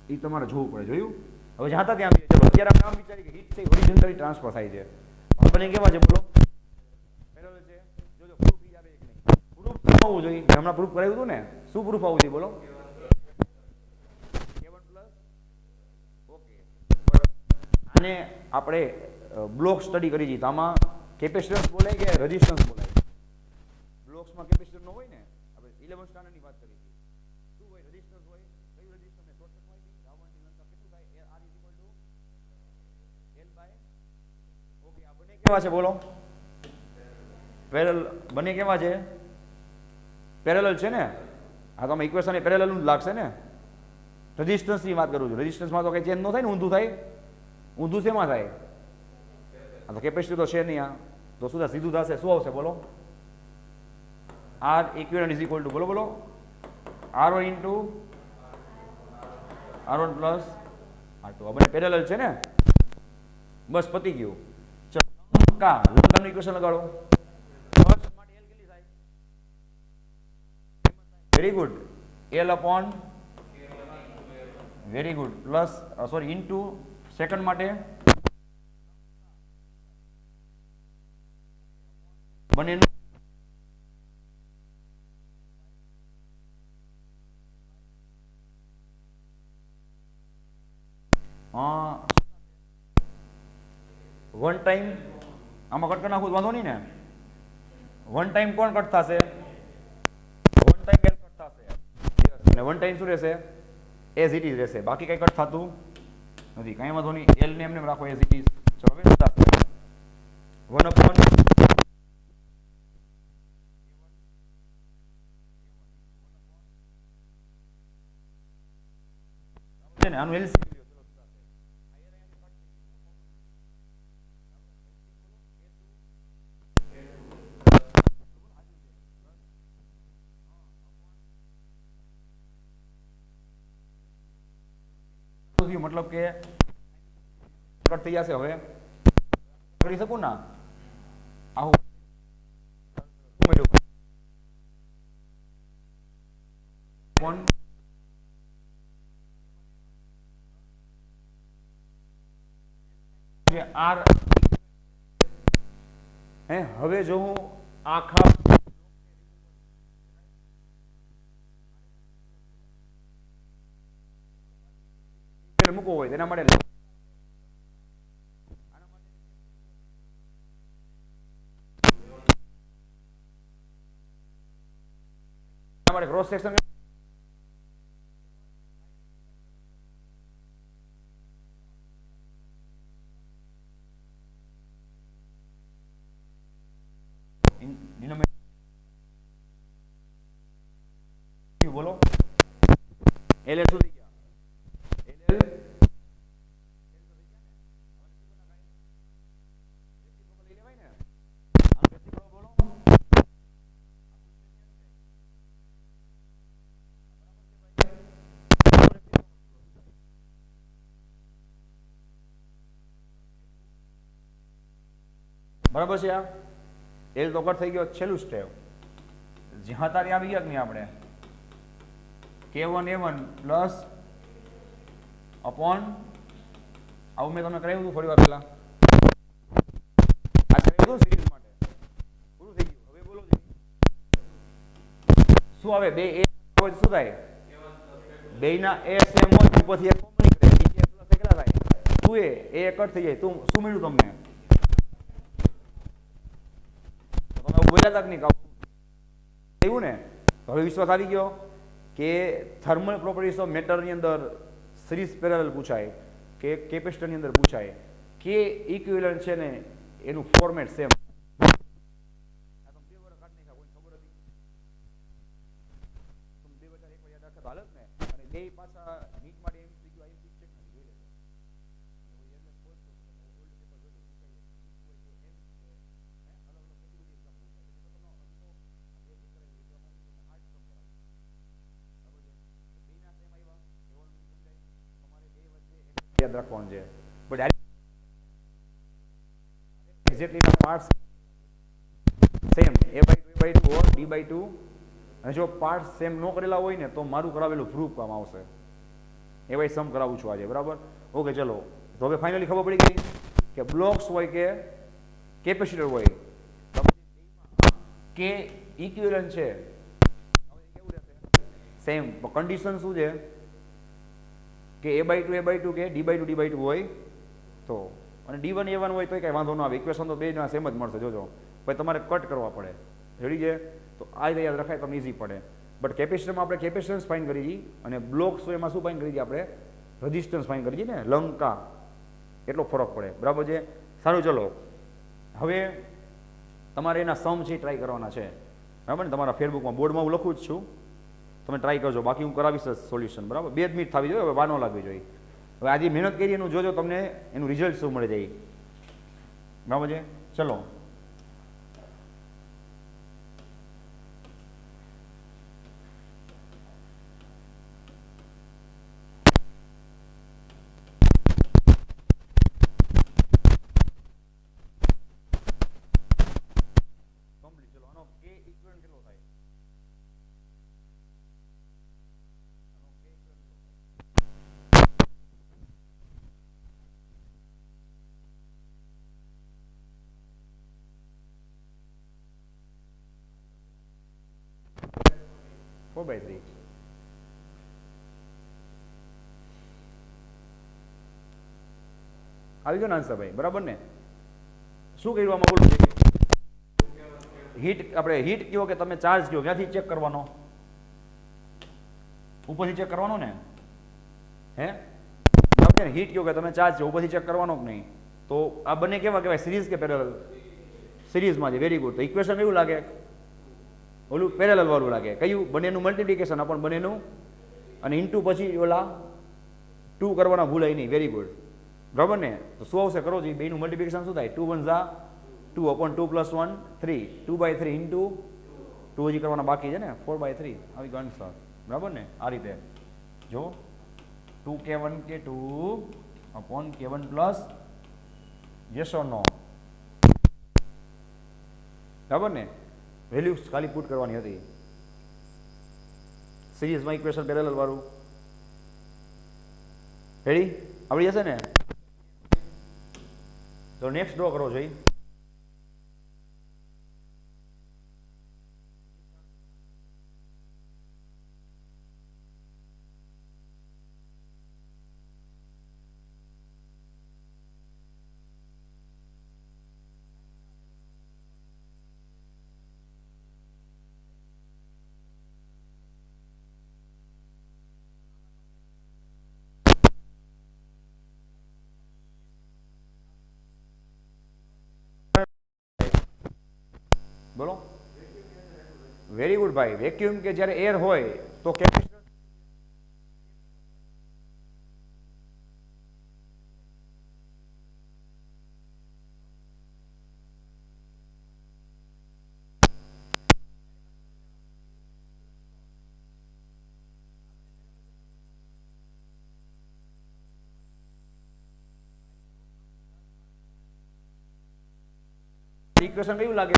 એ તમારે જોવું પડે. જોયું? હવે જ્યાં ત્યાં ચલો અત્યારે આપણે આમ વિચારીએ કે હીટ છે હોરિઝોન્ટલી ટ્રાન્સફર થાય છે. આપણે કેવા છે? બોલો. પેરેલલ છે. જોજો પ્રૂફ ઈ આવે કે નહીં? પ્રૂફ શું આવવું જોઈએ? હમણાં પ્રૂફ કરાવ્યું હતું ને? શું પ્રૂફ આવવું જોઈએ? બોલો. ઓકે, આને આપણે બ્લોક સ્ટડી કરી છે. આમાં કેપેસિટન્સ બોલાય કે રેઝિસ્ટન્સ બોલાય? બ્લોક્સમાં કેપેસિટર નો હોય ને. આપણે 11 સ્ટાન્ડર્ડની વાત કરી હતી. શું હોય? રેઝિસ્ટન્સ હોય. કયું રેઝિસ્ટન્સ ને શોર્ટકટ હોય? રાવણની લંકા કેટલું થાય? R = L by. ઓકે, આ બંને કેવા છે? બોલો. પેરેલલ. બંને કેવા છે? પેરેલલ છે ને? હા, તો આમાં ઇક્વેશન એ પેરેલલનું જ લાગશે ને. રેઝિસ્ટન્સની વાત કરું છું. રેઝિસ્ટન્સમાં તો કંઈ ચેન્જ ન થાય ને. ઊંધું થાય. ઊંધું શેમાં થાય? આ તો કેપેસિટર તો છે નહીં. આ તો શું થાય? સીધું થશે. શું આવશે? બોલો. R equivalent is equal to, બોલો R1 into R1 plus R2. આ બંને પેરેલલ છે ને? બસ પતી ગયું. ચલો, લંકાનું ઇક્વેશન લગાડો. ફર્સ્ટ માટે L કેટલી થાય? Very good. L upon, very good, plus sorry into second માટે બંનેનું વન ટાઈમ આમાં કટ કરી નાખું તો વાંધો નહીં ને? વન ટાઈમ કોણ કટ થશે? વન ટાઈમ એલ કટ થશે. યસ. અને વન ટાઈમ શું રહેશે? એઝ ઇટ ઇઝ રહેશે. બાકી કંઈ કટ થતું નથી. કાંઈ વાંધો નહીં. એલ ને એમને રાખો એઝ ઇટ ઇઝ. ચલો હવે શું થશે? 1/, છે ને આનું એલસીએમ લ્યો. ચલો શું થશે? મતલબ કે કટ થઈ જશે. હવે કરી શકું ના આવું કોણ આર હે. હવે જો હું આખા મૂકવો હોય તેના માટે ક્રોસ સેક્શન બોલો એલ એલ સુધી ગયા. એલ એલ બરાબર છે. આ એલ તો કટ થઈ ગયો. છેલ્લું સ્ટેપ જ્યાં તારી આવી ગયા કે નહીં આપણે K1A1 પ્લસ અપોન આવું મેં તમને કરાવ્યું હતું થોડી વાર પહેલા. આ કરાવ્યું સિરીઝ માટે પૂરું થઈ ગયું. હવે બોલો શું આવે? બે એ હોય શું થાય? બેના એ સેમ હોય ઉપરથી એક કોમન નીકળે. નીચે પ્લસ કેટલા થાય? 2a એ કટ થઈ જાય. તું શું મળ્યું તમને? તમે બોલ્યા તક નહીં એવું ને? હવે વિશ્વાસ આવી ગયો કે થર્મલ પ્રોપર્ટીઝ ઓફ મેટરની અંદર સિરીઝ પેરેલલ પૂછાય કે કેપેસિટરની અંદર પૂછાય કે ઇક્વિવેલન્ટ છે ને એનું ફોર્મેટ સેમ. બે પાછા નીટ માટે એમસીક્યુ આઈએમપી ચેક નથી જોઈ લેજો. યાદ રાખવાનું છે. બટ એક્ઝેક્ટલી ના પાર્ટ્સ સેમ a/2 ઓર d/2. અને જો પાર્ટ સેમ ન કરેલા હોય ને તો મારું કરાવેલું પ્રૂફ કામ આવશે. એવાય સમ કરાવું છું આજે. બરાબર? ઓકે ચલો. તો હવે ફાઇનલી ખબર પડી ગઈ કે બ્લોક્સ હોય કે કેપેસિટર હોય કે ઇક્વિવેલન્ટ છે કેવું રહેશે? સેમ. કન્ડિશન શું છે કે a/2 કે d/2 હોય તો, અને d1a1 હોય તો કઈ વાંધો ન આવે. ઇક્વેશન તો બે સેમ જ મળશે. જોજો પછી તમારે કટ કરવા પડે. રેડી છે? તો આ રીતે યાદ રખાય તમને ઇઝી પડે. બટ કેપેસિટરમાં આપણે કેપેસિટન્સ ફાઇન કરી દઈએ અને બ્લોક્સ હોય એમાં શું ફાઇન કરી દઈએ આપણે? રેઝિસ્ટન્સ ફાઇન કરી દઈએ ને. લંકા એટલો ફરક પડે. બરાબર છે? સારું ચલો. હવે તમારે એના સમ છે ટ્રાય કરવાના છે. બરાબર ને? તમારા ફેસબુકમાં બોર્ડમાં હું લખું જ છું. તમે ટ્રાય કરજો. બાકી હું કરાવીશ સોલ્યુશન. બરાબર? 2 જ મિનિટ થવી જોઈએ. હવે વાર ન લાગવી જોઈએ. હવે આજે મહેનત કરી એનું જોજો તમને એનું રિઝલ્ટ શું મળે જાય. બરાબર છે? ચલો. Four by 3. આવી ગયો ને આન્સર ભાઈ? બરાબર ને? શું કર્યું આમાં બોલો? હીટ, આપણે હીટ કયો કે તમે ચાર્જ કયો, ક્યાંથી ચેક કરવાનો? ઉપરથી ચેક કરવાનો ને, હે? હીટ કયો કે તમે ચાર્જ છે, ઉપરથી ચેક કરવાનો કે નહીં? તો આ બંને કેવા કહેવાય, સિરીઝ કે પેરેલલ? સિરીઝમાં છે. Very good. તો ઇક્વેશન કેવું લાગે? ઓલું પેરેલલ વાળું લાગે. કયું? બંનેનું મલ્ટિપ્લિકેશન આપણ બંનેનું, અને ઇન્ટુ પછી ઓલા 2 કરવાના ભૂલાય નહીં. Very good. બરાબર ને? તો શું આવશે? કરો છો બેનું મલ્ટિપ્લિકેશન શું થાય? 2 1 ઝા 2 upon 2 plus 1 3, 2/3 into 2 હજી કરવાના બાકી છે ને, 4/3 આવી ગયો આન્સર. બરાબર ને? આ રીતે જો 2k1 k2 upon k1 plus yes or no. બરાબર ને? વેલ્યુ ખાલી પુટ કરવાની હતી. સિરીઝમાં ઇક્વેશન પેરેલલ વાળું રેડી આવડી જશે ને? તો નેક્સ્ટ ડ્રો કરો જોઈએ. બોલો. વેરી ગુડ ભાઈ. વેક્યુમ કે જ્યારે એર હોય તો કેપેસિટર ઇક્વેશન કેવું લાગે?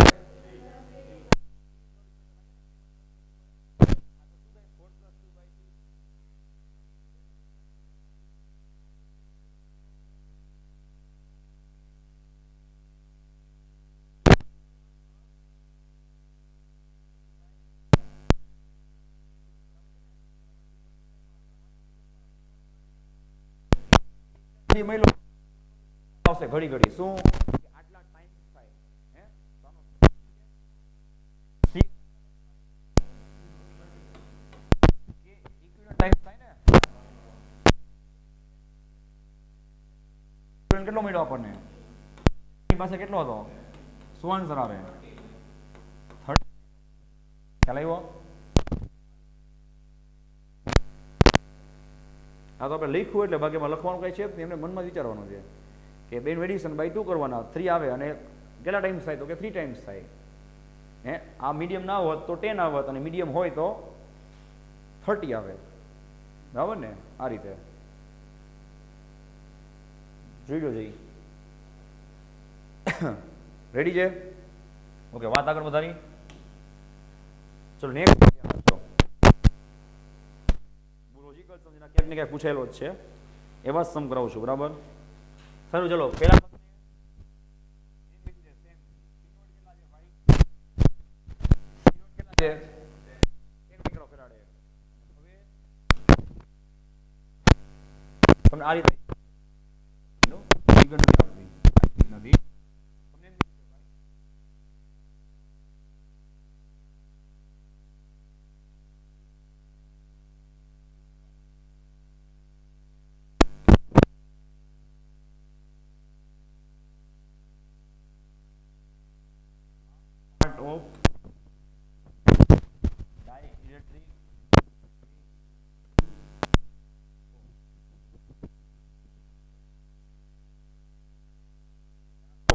મહિલો આવશે ઘડી ઘડી શું આટલા ટાઈમ થાય, હે? ટાઈમ થાય ને, કેટલો મળ્યો આપણને? પાસે કેટલો હતો? શું આન્સર આવે? ખ્યાલ આવ્યો? હા, તો આપણે લખ્યું એટલે બાકીમાં લખવાનું કઈ છે એમને મનમાં વિચારવાનું છે કે બેન એડિશન બાય 2 કરવાના 3 આવે અને કેટલા ટાઈમ્સ થાય? તો કે 3 ટાઈમ્સ થાય. હે, આ મીડિયમ ના હોત તો 10 આવત અને મીડિયમ હોય તો 30 આવે. બરાબર ને? આ રીતે જોઈ લો જઈ. રેડી છે? ઓકે, વાત આગળ વધારી. ચલો નેક્સ્ટ. લોજિકલ સમજીને ક્યાંક ને ક્યાંક પૂછેલો જ છે, એવા જ સમ કરાવું છું. બરાબર? સારું, ચલો પહેલા તમને આ રીતે નથી. of dielectric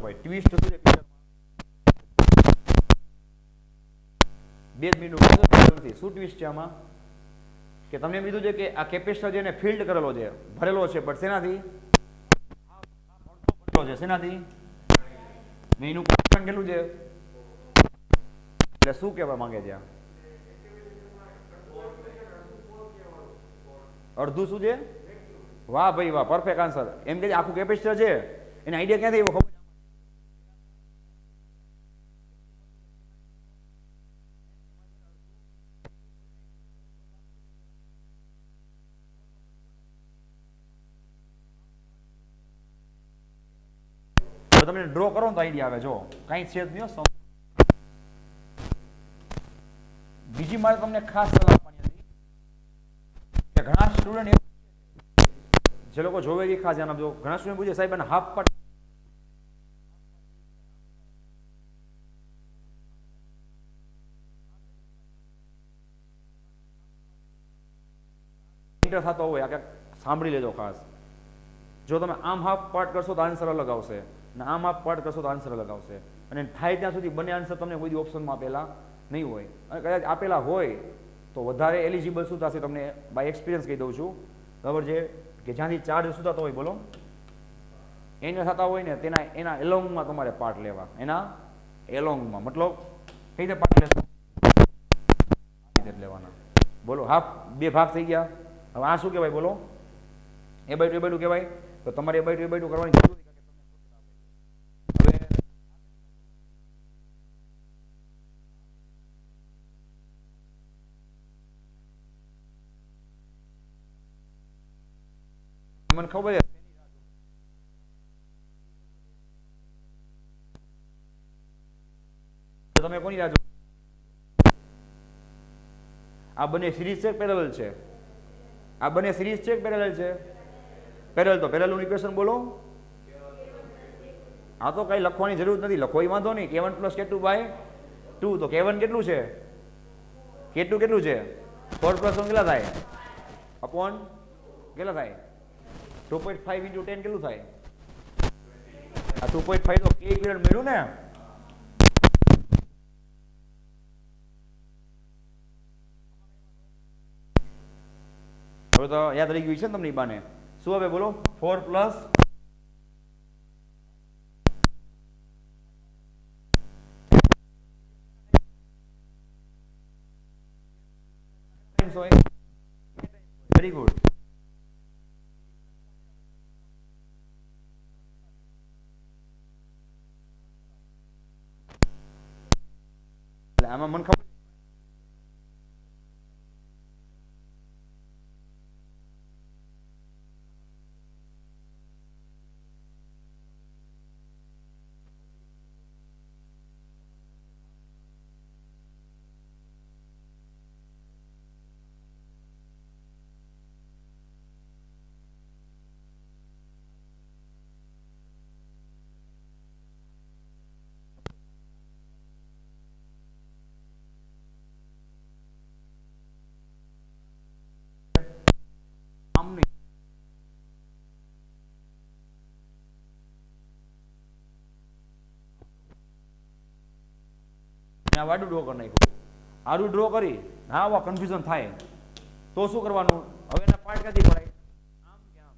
ભાઈ ટ્વિસ્ટ શું છે પિક્ચરમાં? 2 મિનિટ નથી. શું ટ્વિસ્ટ છે આમાં? કે તમને એમ કીધું છે કે આ કેપેસિટર જેને ફિલ્ડ કરેલો છે, ભરેલો છે, પણ શેનાથી? ભરેલો છે. શેનાથી? એનું કનેક્શન કેટલું છે? એટલે શું કહેવા માંગે છે? અડધું શું છે? વાહ ભાઈ વાહ, પરફેક્ટ આન્સર. એમ કે આખું કેપેસિટર છે, એને આઈડિયા ક્યાંથી આવ્યો ખબર? હવે તમે ડ્રો કરો ને તો આઈડિયા આવે. જો કાંઈ છે જ નહીં. બીજી મારે તમને ખાસ સલાહ આપવાની હતી કે ઘણા સ્ટુડન્ટ જે લોકો જોવે એ ખાસ ધ્યાન આપજો. ઘણા સ્ટુડન્ટ પૂછે સાહેબ અને હાફ પાર્ટ થતો હોય આ સાંભળી લેજો ખાસ. જો તમે આમ હાફ પાર્ટ કરશો તો આન્સર અલગ આવશે અને આમ હાફ પાર્ટ કરશો તો આન્સર અલગ આવશે. અને થાય ત્યાં સુધી બંને આન્સર તમને કોઈ ઓપ્શનમાં આપેલા નહીં હોય. અને કદાચ આપેલા હોય તો વધારે એલિજિબલ શું થશે તમને બાય એક્સપિરિયન્સ કહી દઉં છું. બરાબર છે કે જ્યાંથી ચાર્જ શું થતો હોય બોલો એને થતા હોય ને એના એલોંગમાં તમારે પાર્ટ લેવા. એના એલોંગમાં મતલબ કઈ રીતે પાર્ટ લેશો લેવાના. બોલો હાફ બે ભાગ થઈ ગયા. હવે આ શું કહેવાય બોલો A/2 કહેવાય. તો તમારે A/2 કરવાની જરૂર નથી. મને ખબર છે તમે કોની રાહ જુઓ. આ બંને સિરીઝ છે પેરેલલ છે. આ બંને સિરીઝ છે પેરેલલ છે. પેરેલલ તો પેરેલલનું ઇક્વેશન બોલો. આ તો કઈ લખવાની જરૂર નથી. લખો એ વાંધો નહીં. K1 + K2/2 તો K1 કેટલું છે K2 કેટલું છે 4 + 1 કેટલા થાય અપોન કેટલા થાય 2.5 × 10 કેટલું થાય આ 2.5 તો K ઇક્વિવેલન્ટ મળ્યું ને. હવે તો યાદ રહી ગયું છે ને તમને બાને. શું હવે બોલો 4 પ્લસ વેરી ગુડ. એટલે આમાં મને ખબર વાડું ડ્રો કરી નાખ્યું. આડું ડ્રો કરી હા આવા કન્ફ્યુઝન થાય તો શું કરવાનું. હવે એના પાર્ટ ક્યાંથી પડાય આમ કે આમ.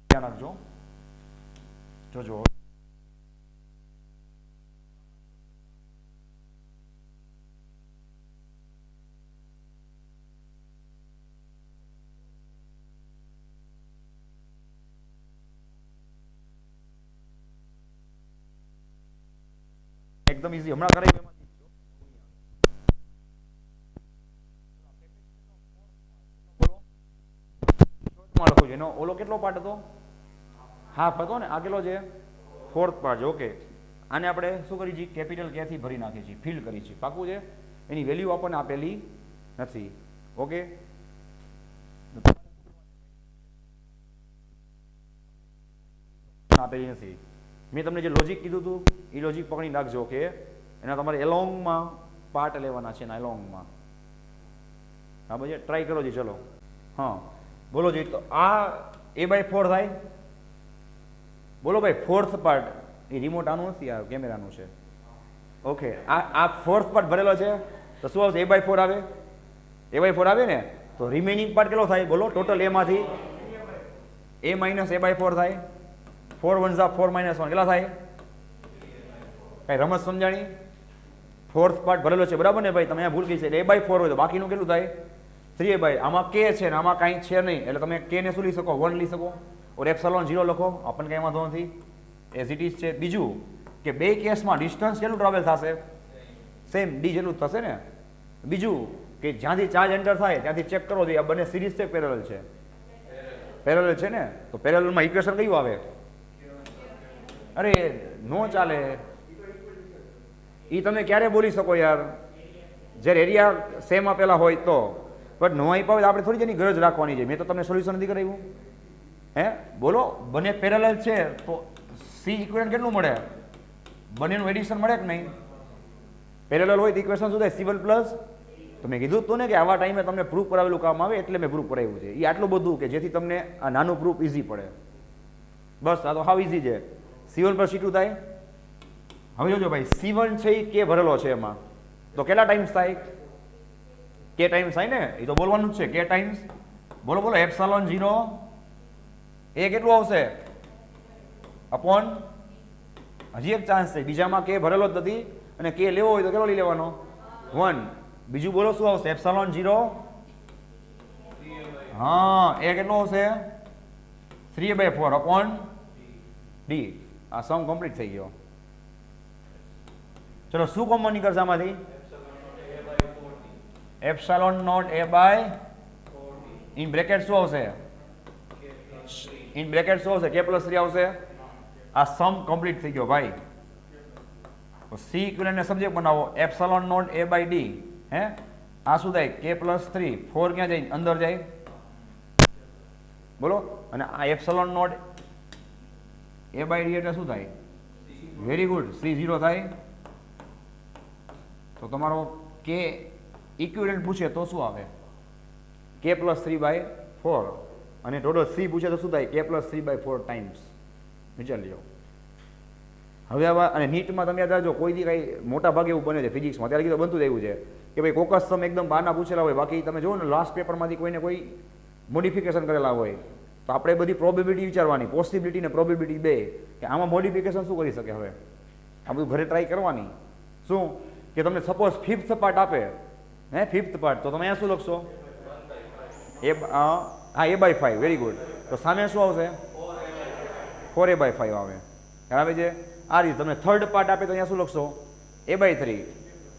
ધ્યાન રાખજો જોજો. એકદમ ઈઝી હમણાં કરાવી લખું એનો ઓલો કેટલો પાર્ટ હતો હાફ હતો ને આ કેટલો છે 4th પાર્ટ છે. ઓકે આને આપણે શું કરી છીએ કેપિટલ K થી ભરી નાખીએ છીએ ફિલ કરી છીએ. પાકું છે એની વેલ્યુ આપણને આપેલી નથી. ઓકે આપેલી નથી. મેં તમને જે લોજિક કીધું હતું એ લોજિક પકડી નાખજો કે એના તમારે એલોંગમાં પાર્ટ લેવાના છે એના એલોંગમાં. હા ભાઈ ટ્રાય કરો જી. ચલો હા બોલો જી. તો આ A/4 થાય બોલો ભાઈ. 4th પાર્ટ એ રિમોટ આનું નથી આ કેમેરાનું છે. ઓકે આ 4th પાર્ટ ભરેલો છે તો શું આવશે A/4 આવે. A/4 આવે ને તો રિમેનિંગ પાર્ટ કેટલો થાય બોલો ટોટલ એમાંથી A- A/4 થાય. 4 1 4 - 1 કેટલા થાય કઈ રમત સમજાણી. 4th પાર્ટ ભરેલો છે બરાબર ને ભાઈ. તમે અહીંયા ભૂલ ગઈ છે A/4 હોય તો બાકીનું કેટલું થાય 3A/. આમાં K છે ને આમાં કાંઈ છે નહીં એટલે તમે K ને શું લઈ શકો 1 લઈ શકો. ઓર એપ્સિલોન 0 લખો આપણને કંઈ વાંધો નથી એઝ ઇટ ઇઝ છે. બીજું કે બે કેસમાં ડિસ્ટન્સ કેટલું ટ્રાવેલ થશે સેમ ડી જેટલું જ થશે ને. બીજું કે જ્યાંથી ચાર્જ એન્ટર થાય ત્યાંથી ચેક કરો જોઈએ આ બંને સિરીઝ છે પેરેલલ છે, પેરેલલ છે ને. તો પેરેલલમાં ઇક્વેશન કયું આવે? અરે નો ચાલે. એ તમે ક્યારે બોલી શકો યાર? જ્યારે એરિયા સેમ આપેલા હોય તો. બટ નો આપ્યા હોય તો આપણે થોડી જેની ગરજ રાખવાની છે. મેં તો તમને સોલ્યુશન નથી કરાવ્યું. હે બોલો, બંને પેરેલલ છે તો સી ઇક્વેશન કેટલું મળે? બંનેનું એડિશન મળે કે નહીં? પેરેલલ હોય તો ઇક્વેશન શું થાય? C1 plus. તો મેં કીધું તું ને કે આવા ટાઈમે તમને પ્રૂફ કરાવેલું કામ આવે એટલે મેં પ્રૂફ કરાવ્યું છે. એ આટલું બધું કે જેથી તમને આ નાનું પ્રૂફ ઇઝી પડે. બસ આ તો હાવ ઇઝી છે. C1 પ્લસ C2 થાય. હવે જોજો ભાઈ, C1 છે એ કે ભરેલો છે એમાં, તો કેટલા ટાઈમ્સ થાય? કે ટાઈમ્સ થાય ને. એ તો બોલવાનું જ છે કે ટાઈમ્સ. બોલો બોલો, એપ્સિલોન 0 એ કેટલું આવશે? અપોન. હજી એક ચાન્સ છે, બીજામાં કે ભરેલો જ નથી અને કે લેવો હોય તો કેટલો લઈ લેવાનો? 1. બીજું બોલો શું આવશે? એપ્સિલોન 0. હા, એ કેટલો આવશે? 3/4 અપોન ડી. આ સમ કમ્પ્લીટ થઈ ગયો. ચલો શું કોમન નીકળશે આમાંથી? Epsilon naught a by in bracket શું આવશે? ઇન બ્રેકેટ શું આવશે? k + 3 આવશે. આ સમ કમ્પ્લીટ થઈ ગયો ભાઈ. તો સી ઇક્વિવેલન્ટ ને સબ્જેક્ટ બનાવો, epsilon naught a by D. હે આ શું થાય? k + 3. 4 ક્યાં જાય? અંદર જાય. બોલો. અને આ epsilon naught a by D એટલે શું થાય? વેરી ગુડ, C0 થાય. તો તમારો k ઇક્વિવેલન્ટ પૂછે તો શું આવે? k + 3/4. અને ટોટલ c પૂછે તો શું થાય? k + 3/4 times. વિચારી લો. હવે આવા અને નીટમાં તમે યાદ રાખજો, કોઈ દી કાંઈ મોટા ભાગે એવું બને છે ફિઝિક્સમાં, ત્યારે કીધું બનતું જ એવું છે કે ભાઈ કોકસ સમ એકદમ બહારના પૂછેલા હોય, બાકી તમે જુઓ ને લાસ્ટ પેપરમાંથી કોઈને કોઈ મોડિફિકેશન કરેલા હોય તો આપણે બધી પ્રોબેબિલિટી વિચારવાની, પોસિબિલિટી ને પ્રોબેબિલિટી બે, કે આમાં મોડિફિકેશન શું કરી શકે. હવે આ બધું ઘરે ટ્રાય કરવાની. શું કે તમને સપોઝ 5th પાર્ટ આપે, હે 5th પાર્ટ, તો તમે અહીંયા શું લખશો? હા a/5. Very good. તો સામે શું આવશે? 4a/5 આવે. ખ્યાલ આવે છે? આ રીતે તમને થર્ડ પાર્ટ આપે તો અહીંયા શું લખશો? a/3.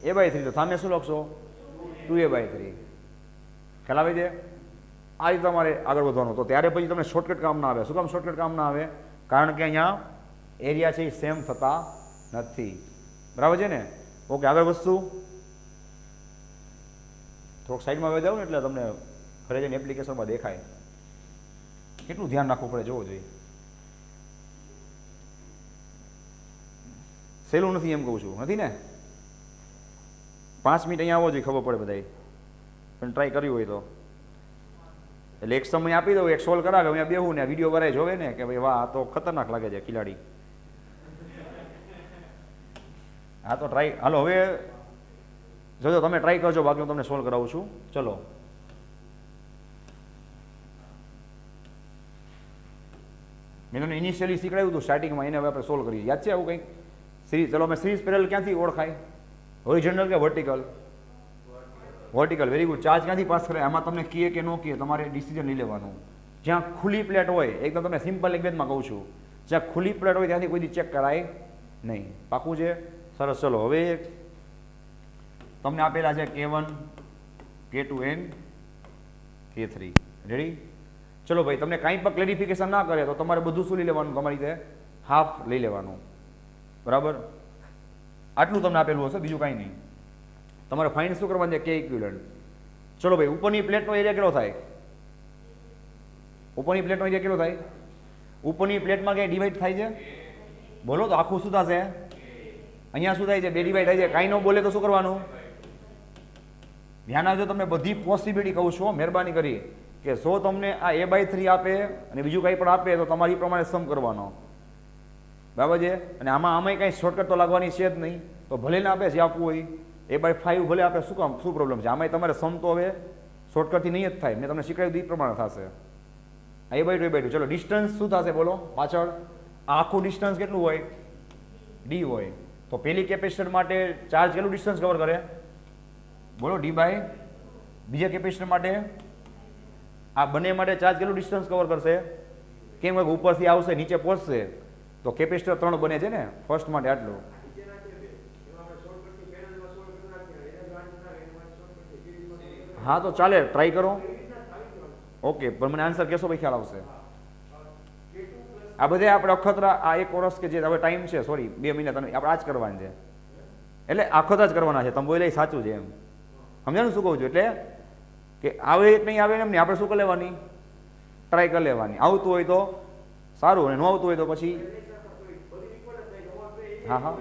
a/3 તો સામે શું લખશો? 2a/3. ખ્યાલ આવે છે? આ રીતે તમારે આગળ વધવાનું. તો ત્યારે પછી તમને શોર્ટકટ કામ ના આવે. શું કામ શોર્ટકટ કામ ના આવે? કારણ કે અહીંયા એરિયા છે એ સેમ થતા નથી. બરાબર છે ને? ઓકે, આગળ વધશું. થોડોક સાઈડમાં આવી જાવ ને એટલે તમને ઘરે જઈને એપ્લિકેશનમાં દેખાય. કેટલું ધ્યાન રાખવું પડે જોવું જોઈએ. સહેલું નથી એમ કહું છું, નથી ને? 5 મિનિટ અહીંયા આવો જોઈએ, ખબર પડે બધાય. પણ ટ્રાય કર્યું હોય તો એટલે એક સમય આપી દઉં, એક સોલ્વ કરાવે, અહીંયા બેહું ને વિડીયો કરાય જોવે ને કે ભાઈ વાહ આ તો ખતરનાક લાગે છે ખિલાડી. હા તો ટ્રાય. હાલો હવે જોજો, તમે ટ્રાય કરજો, બાકી હું તમને સોલ્વ કરાવું છું. ચલો મેં તમને ઇનિશિયલી શીખવાડ્યું હતું સ્ટાર્ટિંગમાં, એને હવે આપણે સોલ્વ કરીએ. યાદ છે આવું કંઈક? સિરીઝ. ચલો અમે સિરીઝ પેરેલલ ક્યાંથી ઓળખાય? હોરિઝોન્ટલ કે vertical? Vertical. Very good. Charge ક્યાંથી પાસ કરે? આમાં તમને કહે કે ન કહે તમારે ડિસિઝન લઈ લેવાનું. જ્યાં ખુલ્લી પ્લેટ હોય, એકદમ તમને સિમ્પલ લેંગ્વેજમાં કહું છું, જ્યાં ખુલ્લી પ્લેટ હોય ત્યાંથી કોઈ દી ચેક કરાય નહીં. પાકું છે? સરસ. ચલો હવે તમને આપેલા છે K1, K2n, K3. રેડી? ચલો ભાઈ, તમને કાંઈ પણ ક્લેરિફિકેશન ના કરે તો તમારે બધું શું લઈ લેવાનું? તમારી રીતે હાફ લઈ લેવાનું. બરાબર? આટલું તમને આપેલું હશે, બીજું કાંઈ નહીં. તમારે ફાઇન્ડ શું કરવાનું છે? K equivalent. ચલો ભાઈ, ઉપરની પ્લેટનો એરિયા કેટલો થાય? ઉપરની પ્લેટનો એરિયા કેટલો થાય? ઉપરની પ્લેટમાં ક્યાંય ડિવાઈડ થાય છે? બોલો તો આખું શું થશે? અહીંયા શું થાય છે? 2 ડિવાઈડ થાય છે. કાંઈ ન બોલે તો શું કરવાનું? ધ્યાન આવજો, તમને બધી પોસિબિલિટી કહું છું મહેરબાની કરી, કે જો તમને આ a/3 આપે અને બીજું કંઈ પણ આપે તો તમારી પ્રમાણે સમ કરવાનો. બરાબર છે? અને આમાંય કાંઈ શોર્ટકટ તો લાગવાની છે જ નહીં. તો ભલે ના આપે જે આપવું હોય, a/5 ભલે આપે, શું કામ, શું પ્રોબ્લેમ છે? આમાંય તમારે સમ તો હવે શોર્ટકટથી નહીં જ થાય. મેં તમને શીખવાડ્યું એ પ્રમાણે થશે. a/2 a/2. ચલો ડિસ્ટન્સ શું થશે બોલો? પાછળ આ આખું ડિસ્ટન્સ કેટલું હોય? d હોય. તો પેલી કેપેસિટર માટે ચાર્જ કેટલું ડિસ્ટન્સ કવર કરે? બોલો d/. બીજા કેપેસિટર માટે આ બંને માટે ચાર્જ કેટલું ડિસ્ટન્સ કવર કરશે? કેમ કે ઉપરથી આવશે નીચે પહોંચશે તો કેપેસિટર 3 બને છે ને. ફર્સ્ટ માટે આટલું. હા તો ચાલે, ટ્રાય કરો. ઓકે, પણ મને આન્સર કહેશો ભાઈ, ખ્યાલ આવશે. આ બધે આપણે અખતરા આ એક વર્ષ કે જે હવે ટાઈમ છે, સોરી 2 મહિના તમે આપણે આ જ કરવાનું છે, એટલે આખત જ કરવાના છે. તમે બોલે સાચું છે એમ, સમજાણું શું કહું છું? એટલે કે આવે કે નહીં આવે એમ નહીં, આપણે શું કરી લેવાની, ટ્રાય કરી લેવાની. આવતું હોય તો સારું, અને ન આવતું હોય તો પછી હા હા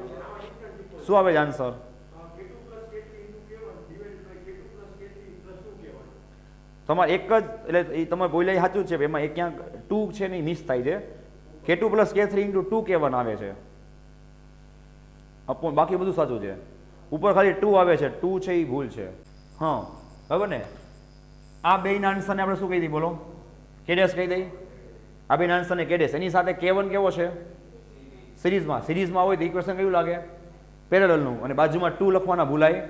શું આવે છે આન્સર? તમારે એક જ, એટલે એ તમે બોલ્યા સાચું છે, એમાં એક ક્યાંક 2 છે ને મિસ થાય છે. K2 + K3 × 2 K1 આવે છે, અપોન બાકી બધું સાચું છે. ઉપર ખાલી 2 આવે છે, 2 છે એ ભૂલ છે. હા બરાબર ને. આ બેના આન્સરને આપણે શું કહી દઈએ બોલો? K' કહી દઈએ. આ બેના આન્સરને K'. એની સાથે K1 કેવો છે? સિરીઝમાં હોય તો ઇક્વેશન કયું લાગે? પેરેલલનું. અને બાજુમાં 2 લખવાના ભૂલાય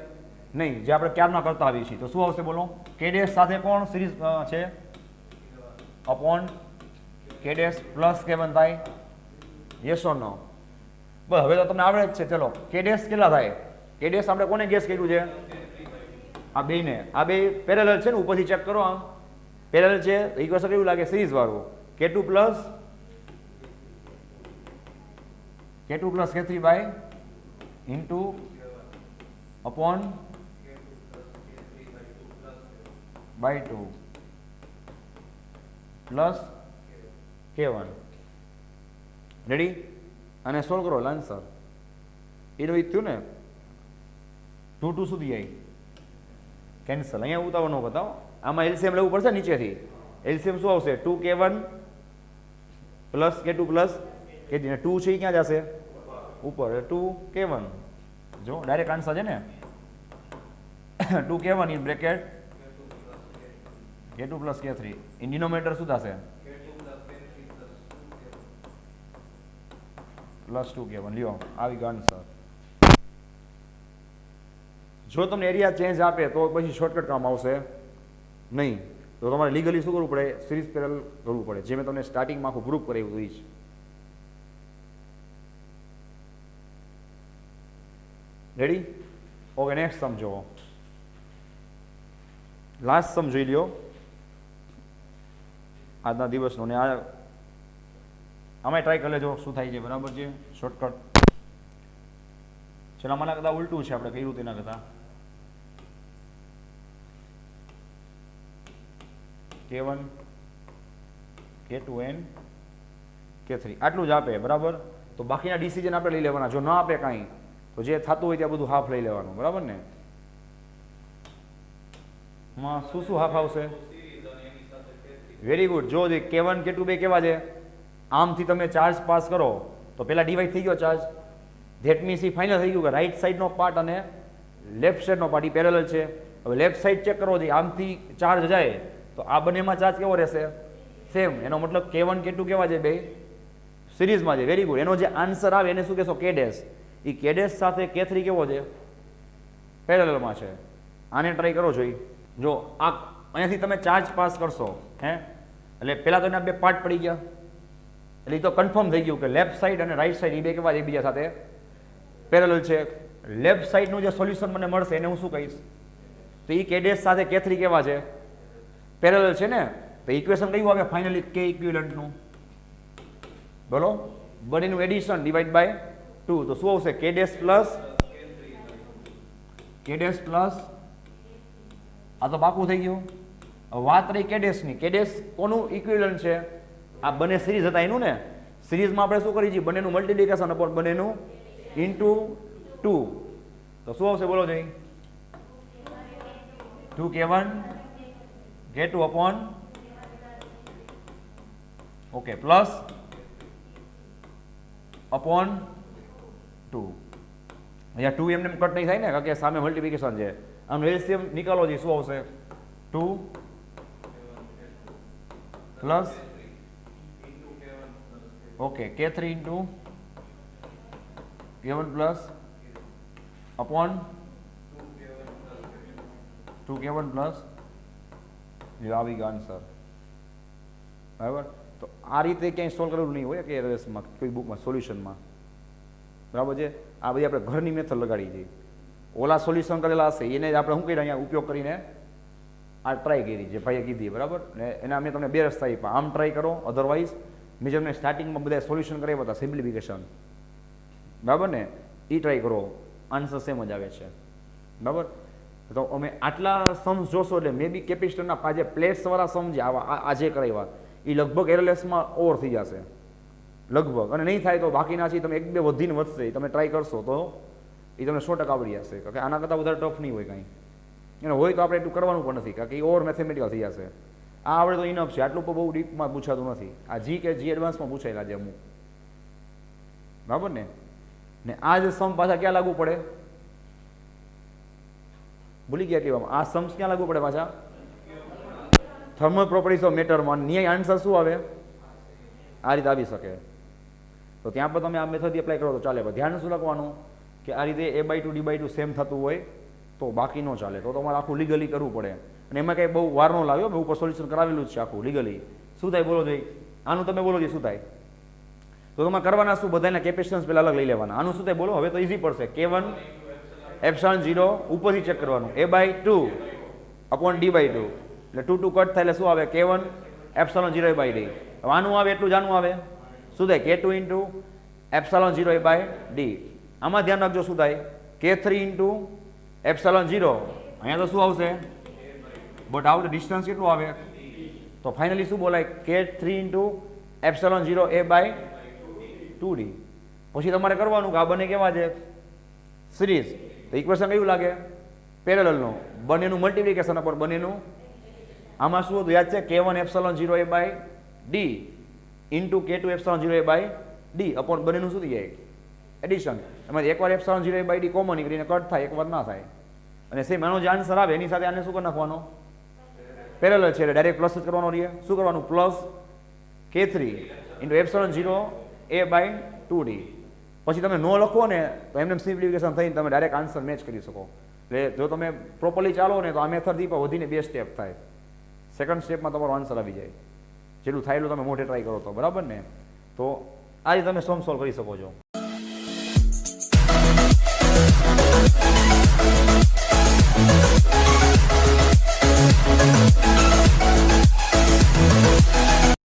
નહીં, જે આપણે ક્યારના કરતા આવીએ છીએ. તો શું આવશે બોલો? K' સાથે કોણ સિરીઝ છે? અપોન K' + K1 થાય. યસ ઓર નો? બસ હવે તો તમને આવડે જ છે. ચલો K' કેટલા થાય? K' આપણે કોને ગેસ કર્યું છે? આ બેને. આ બે પેરેલલ છે ને, ઉપરથી ચેક કરો, આમ પેરેલલ છે. ઇક્વેશન કેવું લાગે? સિરીઝ વાળું. K2 + K3 by into upon by 2 plus K1. Ready? અને સોલ્વ કરો આન્સર. એનું થયું ને 2 સુધી આવી કેન્સલ. અહીંયા ઉતાવળ ન બતાવો, આમાં એલસીએમ લેવું પડશે નીચેથી. એલસીએમ શું આવશે? 2K1 + K2 + K3. 2 છે એ ક્યાં જશે? ઉપર. 2K1. જો ડાયરેક્ટ આન્સર છે ને. 2K1 in bracket K2 + K3. In denominator શું થશે? +2K1. લ્યો આવી ગયો આન્સર. જો તમને એરિયા ચેન્જ આપે તો પછી શોર્ટકટ કામ આવશે નહીં. તો તમારે લીગલી શું કરવું પડે? સિરીઝ પેરેલલ કરવું પડે, જે મેં તમને સ્ટાર્ટિંગમાં આખું પ્રૂફ કરાવ્યું હતું. જ રેડી? ઓકે, નેક્સ્ટ સમજો. લાસ્ટ સમ જોઈ લ્યો આજના દિવસનો. ને આ આમાં ટ્રાય કરી લેજો શું થાય છે. બરાબર છે? શોર્ટકટ. ચલો આમાં કરતાં ઉલટું છે, આપણે કર્યું તેના કરતાં. K1 K2 and K3 આટલું જ આપે. બરાબર? તો બાકીના ડિસિઝન આપણે લઈ લેવાના. જો ન આપે કાંઈ તો જે થતું હોય ત્યાં બધું હાફ લઈ લેવાનું. બરાબર ને? માં શું હાફ આવશે? Very good. જો K1 K2 બે કેવા છે? આમથી તમે ચાર્જ પાસ કરો તો પેલા ડિવાઈડ થઈ ગયો charge. That means A final થઈ ગયું કે રાઈટ સાઈડનો પાર્ટ અને લેફ્ટ સાઈડનો પાર્ટ એ પેરેલલ છે. હવે લેફ્ટ સાઈડ ચેક કરો છો, આમથી ચાર્જ જાય તો આ બંનેમાં ચાર્જ કેવો રહેશે? સેમ. એનો મતલબ K1 K2 કેવા છે? બે સિરીઝમાં છે. Very good. એનો જે આન્સર આવે એને શું કહેશો? K'. એ K' સાથે K3 કેવો છે? પેરેલલમાં છે. આને ટ્રાય કરો જોઈ. જો આ અહીંયાથી તમે ચાર્જ પાસ કરશો, હે, એટલે પહેલાં તો એના બે પાર્ટ પડી ગયા, એટલે એ તો કન્ફર્મ થઈ ગયું કે લેફ્ટ સાઈડ અને રાઈટ સાઈડ એ બે કેવા છે? એકબીજા સાથે પેરેલલ છે. લેફ્ટ સાઈડનું જે સોલ્યુશન મને મળશે એને હું શું કહીશ? તો એ K' સાથે K3 કેવા છે? પેરેલલ છે ને. તો ઇક્વેશન કયું આવે ફાઇનલી? K ઇક્વિવેલન્ટનું. બોલો? બંનેનું એડિશન ડિવાઈડ બાય 2. તો શું આવશે? K' પ્લસ આ તો પાકું થઈ ગયું. વાત રહી K'. K' કોનું ઇક્વિવેલન્ટ છે? આ બંને સિરીઝ હતા એનું ને. સિરીઝમાં આપણે શું કરી છીએ? બંનેનું મલ્ટીપ્લિકેશન અપોન બંનેનું ઇન્ટુ 2. તો શું આવશે બોલો જઈ? 2K1 K2 upon okay plus upon 2. અહીંયા 2 એમને કટ નહીં થાય ને, કારણ કે સામે મલ્ટીપ્લિકેશન છે. આમ એલસીએમ નિકાલો જી. શું આવશે? 2 plus okay K3 into K1 plus upon 2K1 plus. આવી ગયો આન્સર. બરાબર? તો આ રીતે ક્યાંય સોલ્વ કરવું નહીં હોય કે રેસમાં કોઈ બુકમાં સોલ્યુશનમાં. બરાબર છે? આ બધી આપણે ઘરની મેથડ લગાડી છે. ઓલા સોલ્યુશન કરેલા હશે એને જ આપણે શું કરીએ અહીંયા ઉપયોગ કરીને આ ટ્રાય કરી જે ભાઈએ કીધી બરાબર ને એના અમે તમને બે રસ્તા આપ્યા, આમ ટ્રાય કરો, અધરવાઇઝ મેં તમને સ્ટાર્ટિંગમાં બધા સોલ્યુશન કરાવ્યા હતા સિમ્પ્લિફિકેશન બરાબર ને, એ ટ્રાય કરો, આન્સર સેમ જ આવે છે બરાબર. તો અમે આટલા સમ્સ જોશો એટલે મે બી કેપેસિટરના જે પ્લેટ્સવાળા સમ જે આજે કરાવ્યા એ લગભગ એરલેસમાં ઓવર થઈ જશે લગભગ, અને નહીં થાય તો બાકીના છે તમે એક બે વધીને વધશે, તમે ટ્રાય કરશો તો એ તમને 100% આવડી જશે, કારણ કે આના કરતાં વધારે ટફ નહીં હોય કાંઈ, એને હોય તો આપણે એટલું કરવાનું પણ નથી, કારણ કે એ ઓવર મેથેમેટિકલ થઈ જશે. આ આવડે તો ઇનફ છે, આટલું બહુ ડીપમાં પૂછાતું નથી. આ જી કે જી એડવાન્સમાં પૂછાયેલા છે અમુક બરાબર ને. ને આ જે સમ પાછા ક્યાં લાગુ પડે ભૂલી ગયા કહેવામાં, આ સમ્સ ક્યાં લાગુ પડે પાછા થર્મલ પ્રોપર્ટીઝ ઓફ મેટરમાં. ન્યાય આન્સર શું આવે આ રીતે આવી શકે, તો ત્યાં પર તમે આ મેથડ એપ્લાય કરો તો ચાલે. પણ ધ્યાન શું લખવાનું કે આ રીતે a/2 d/2 સેમ થતું હોય તો બાકી ન ચાલે, તો તમારે આખું લીગલી કરવું પડે, અને એમાં કંઈ બહુ વાર ન લાવ્યો, મેં ઉપર સોલ્યુશન કરાવેલું જ છે આખું લીગલી. શું થાય બોલો જોઈએ, આનું તમે બોલો જોઈએ શું થાય, તો તમારે કરવાના શું, બધાના કેપેસિટન્સ પહેલાં અલગ લઈ લેવાના. આનું શું થાય બોલો, હવે તો ઇઝી પડશે, K1 એપ્સિલોન 0 ઉપરથી ચેક કરવાનું, a/2 અપોન d/2 એટલે 2 2 કટ થાય એટલે શું આવે K1 એપ્સિલોન 0 a/d. હવે આનું આવે એટલું જ આનું આવે, શું થાય K2 ઇન્ટુ એપ્સિલોન 0 a/d. આમાં ધ્યાન રાખજો શું થાય K3 ઇન્ટુ એપ્સિલોન 0, અહીંયા તો શું આવશે બટ આવું ડિસ્ટન્સ કેટલું આવે, તો ફાઇનલી શું બોલાય K3 ઇન્ટુ એપ્સિલોન 0 a/2d. પછી તમારે કરવાનું કે આ બંને કેવા છે સિરીઝ, તો ઇક્વેશન કયું લાગે પેરેલલનું, બંનેનું મલ્ટિપ્લિકેશન અપોન બંનેનું. આમાં શું હતું યાદ છે K1 epsilon 0 a/d into K2 epsilon 0 a/d upon બંનેનું શું થઈ જાય એડિશન. એમાંથી એકવાર એપ્સિલોન 0 a/d કોમન નીકળીને કટ થાય, એકવાર ના થાય. અને સેમ આનો જે આન્સર આવે એની સાથે આને શું કરી નાખવાનો પેરેલલ છે એટલે ડાયરેક્ટ પ્લસ જ કરવાનો રહીએ. શું કરવાનું plus K3 into epsilon 0 a/2d. પછી તમે નો લખો ને તો એમને સિમ્પ્લિફિકેશન થઈને તમે ડાયરેક્ટ આન્સર મેચ કરી શકો. એટલે જો તમે પ્રોપરલી ચાલો ને તો આ મેથડથી પણ વધીને 2 સ્ટેપ થાય, સેકન્ડ સ્ટેપમાં તમારો આન્સર આવી જાય. જેટલું થાય એટલું તમે મોઢે ટ્રાય કરો તો બરાબર ને. તો આ રીતે તમે સમ સોલ્વ કરી શકો છો.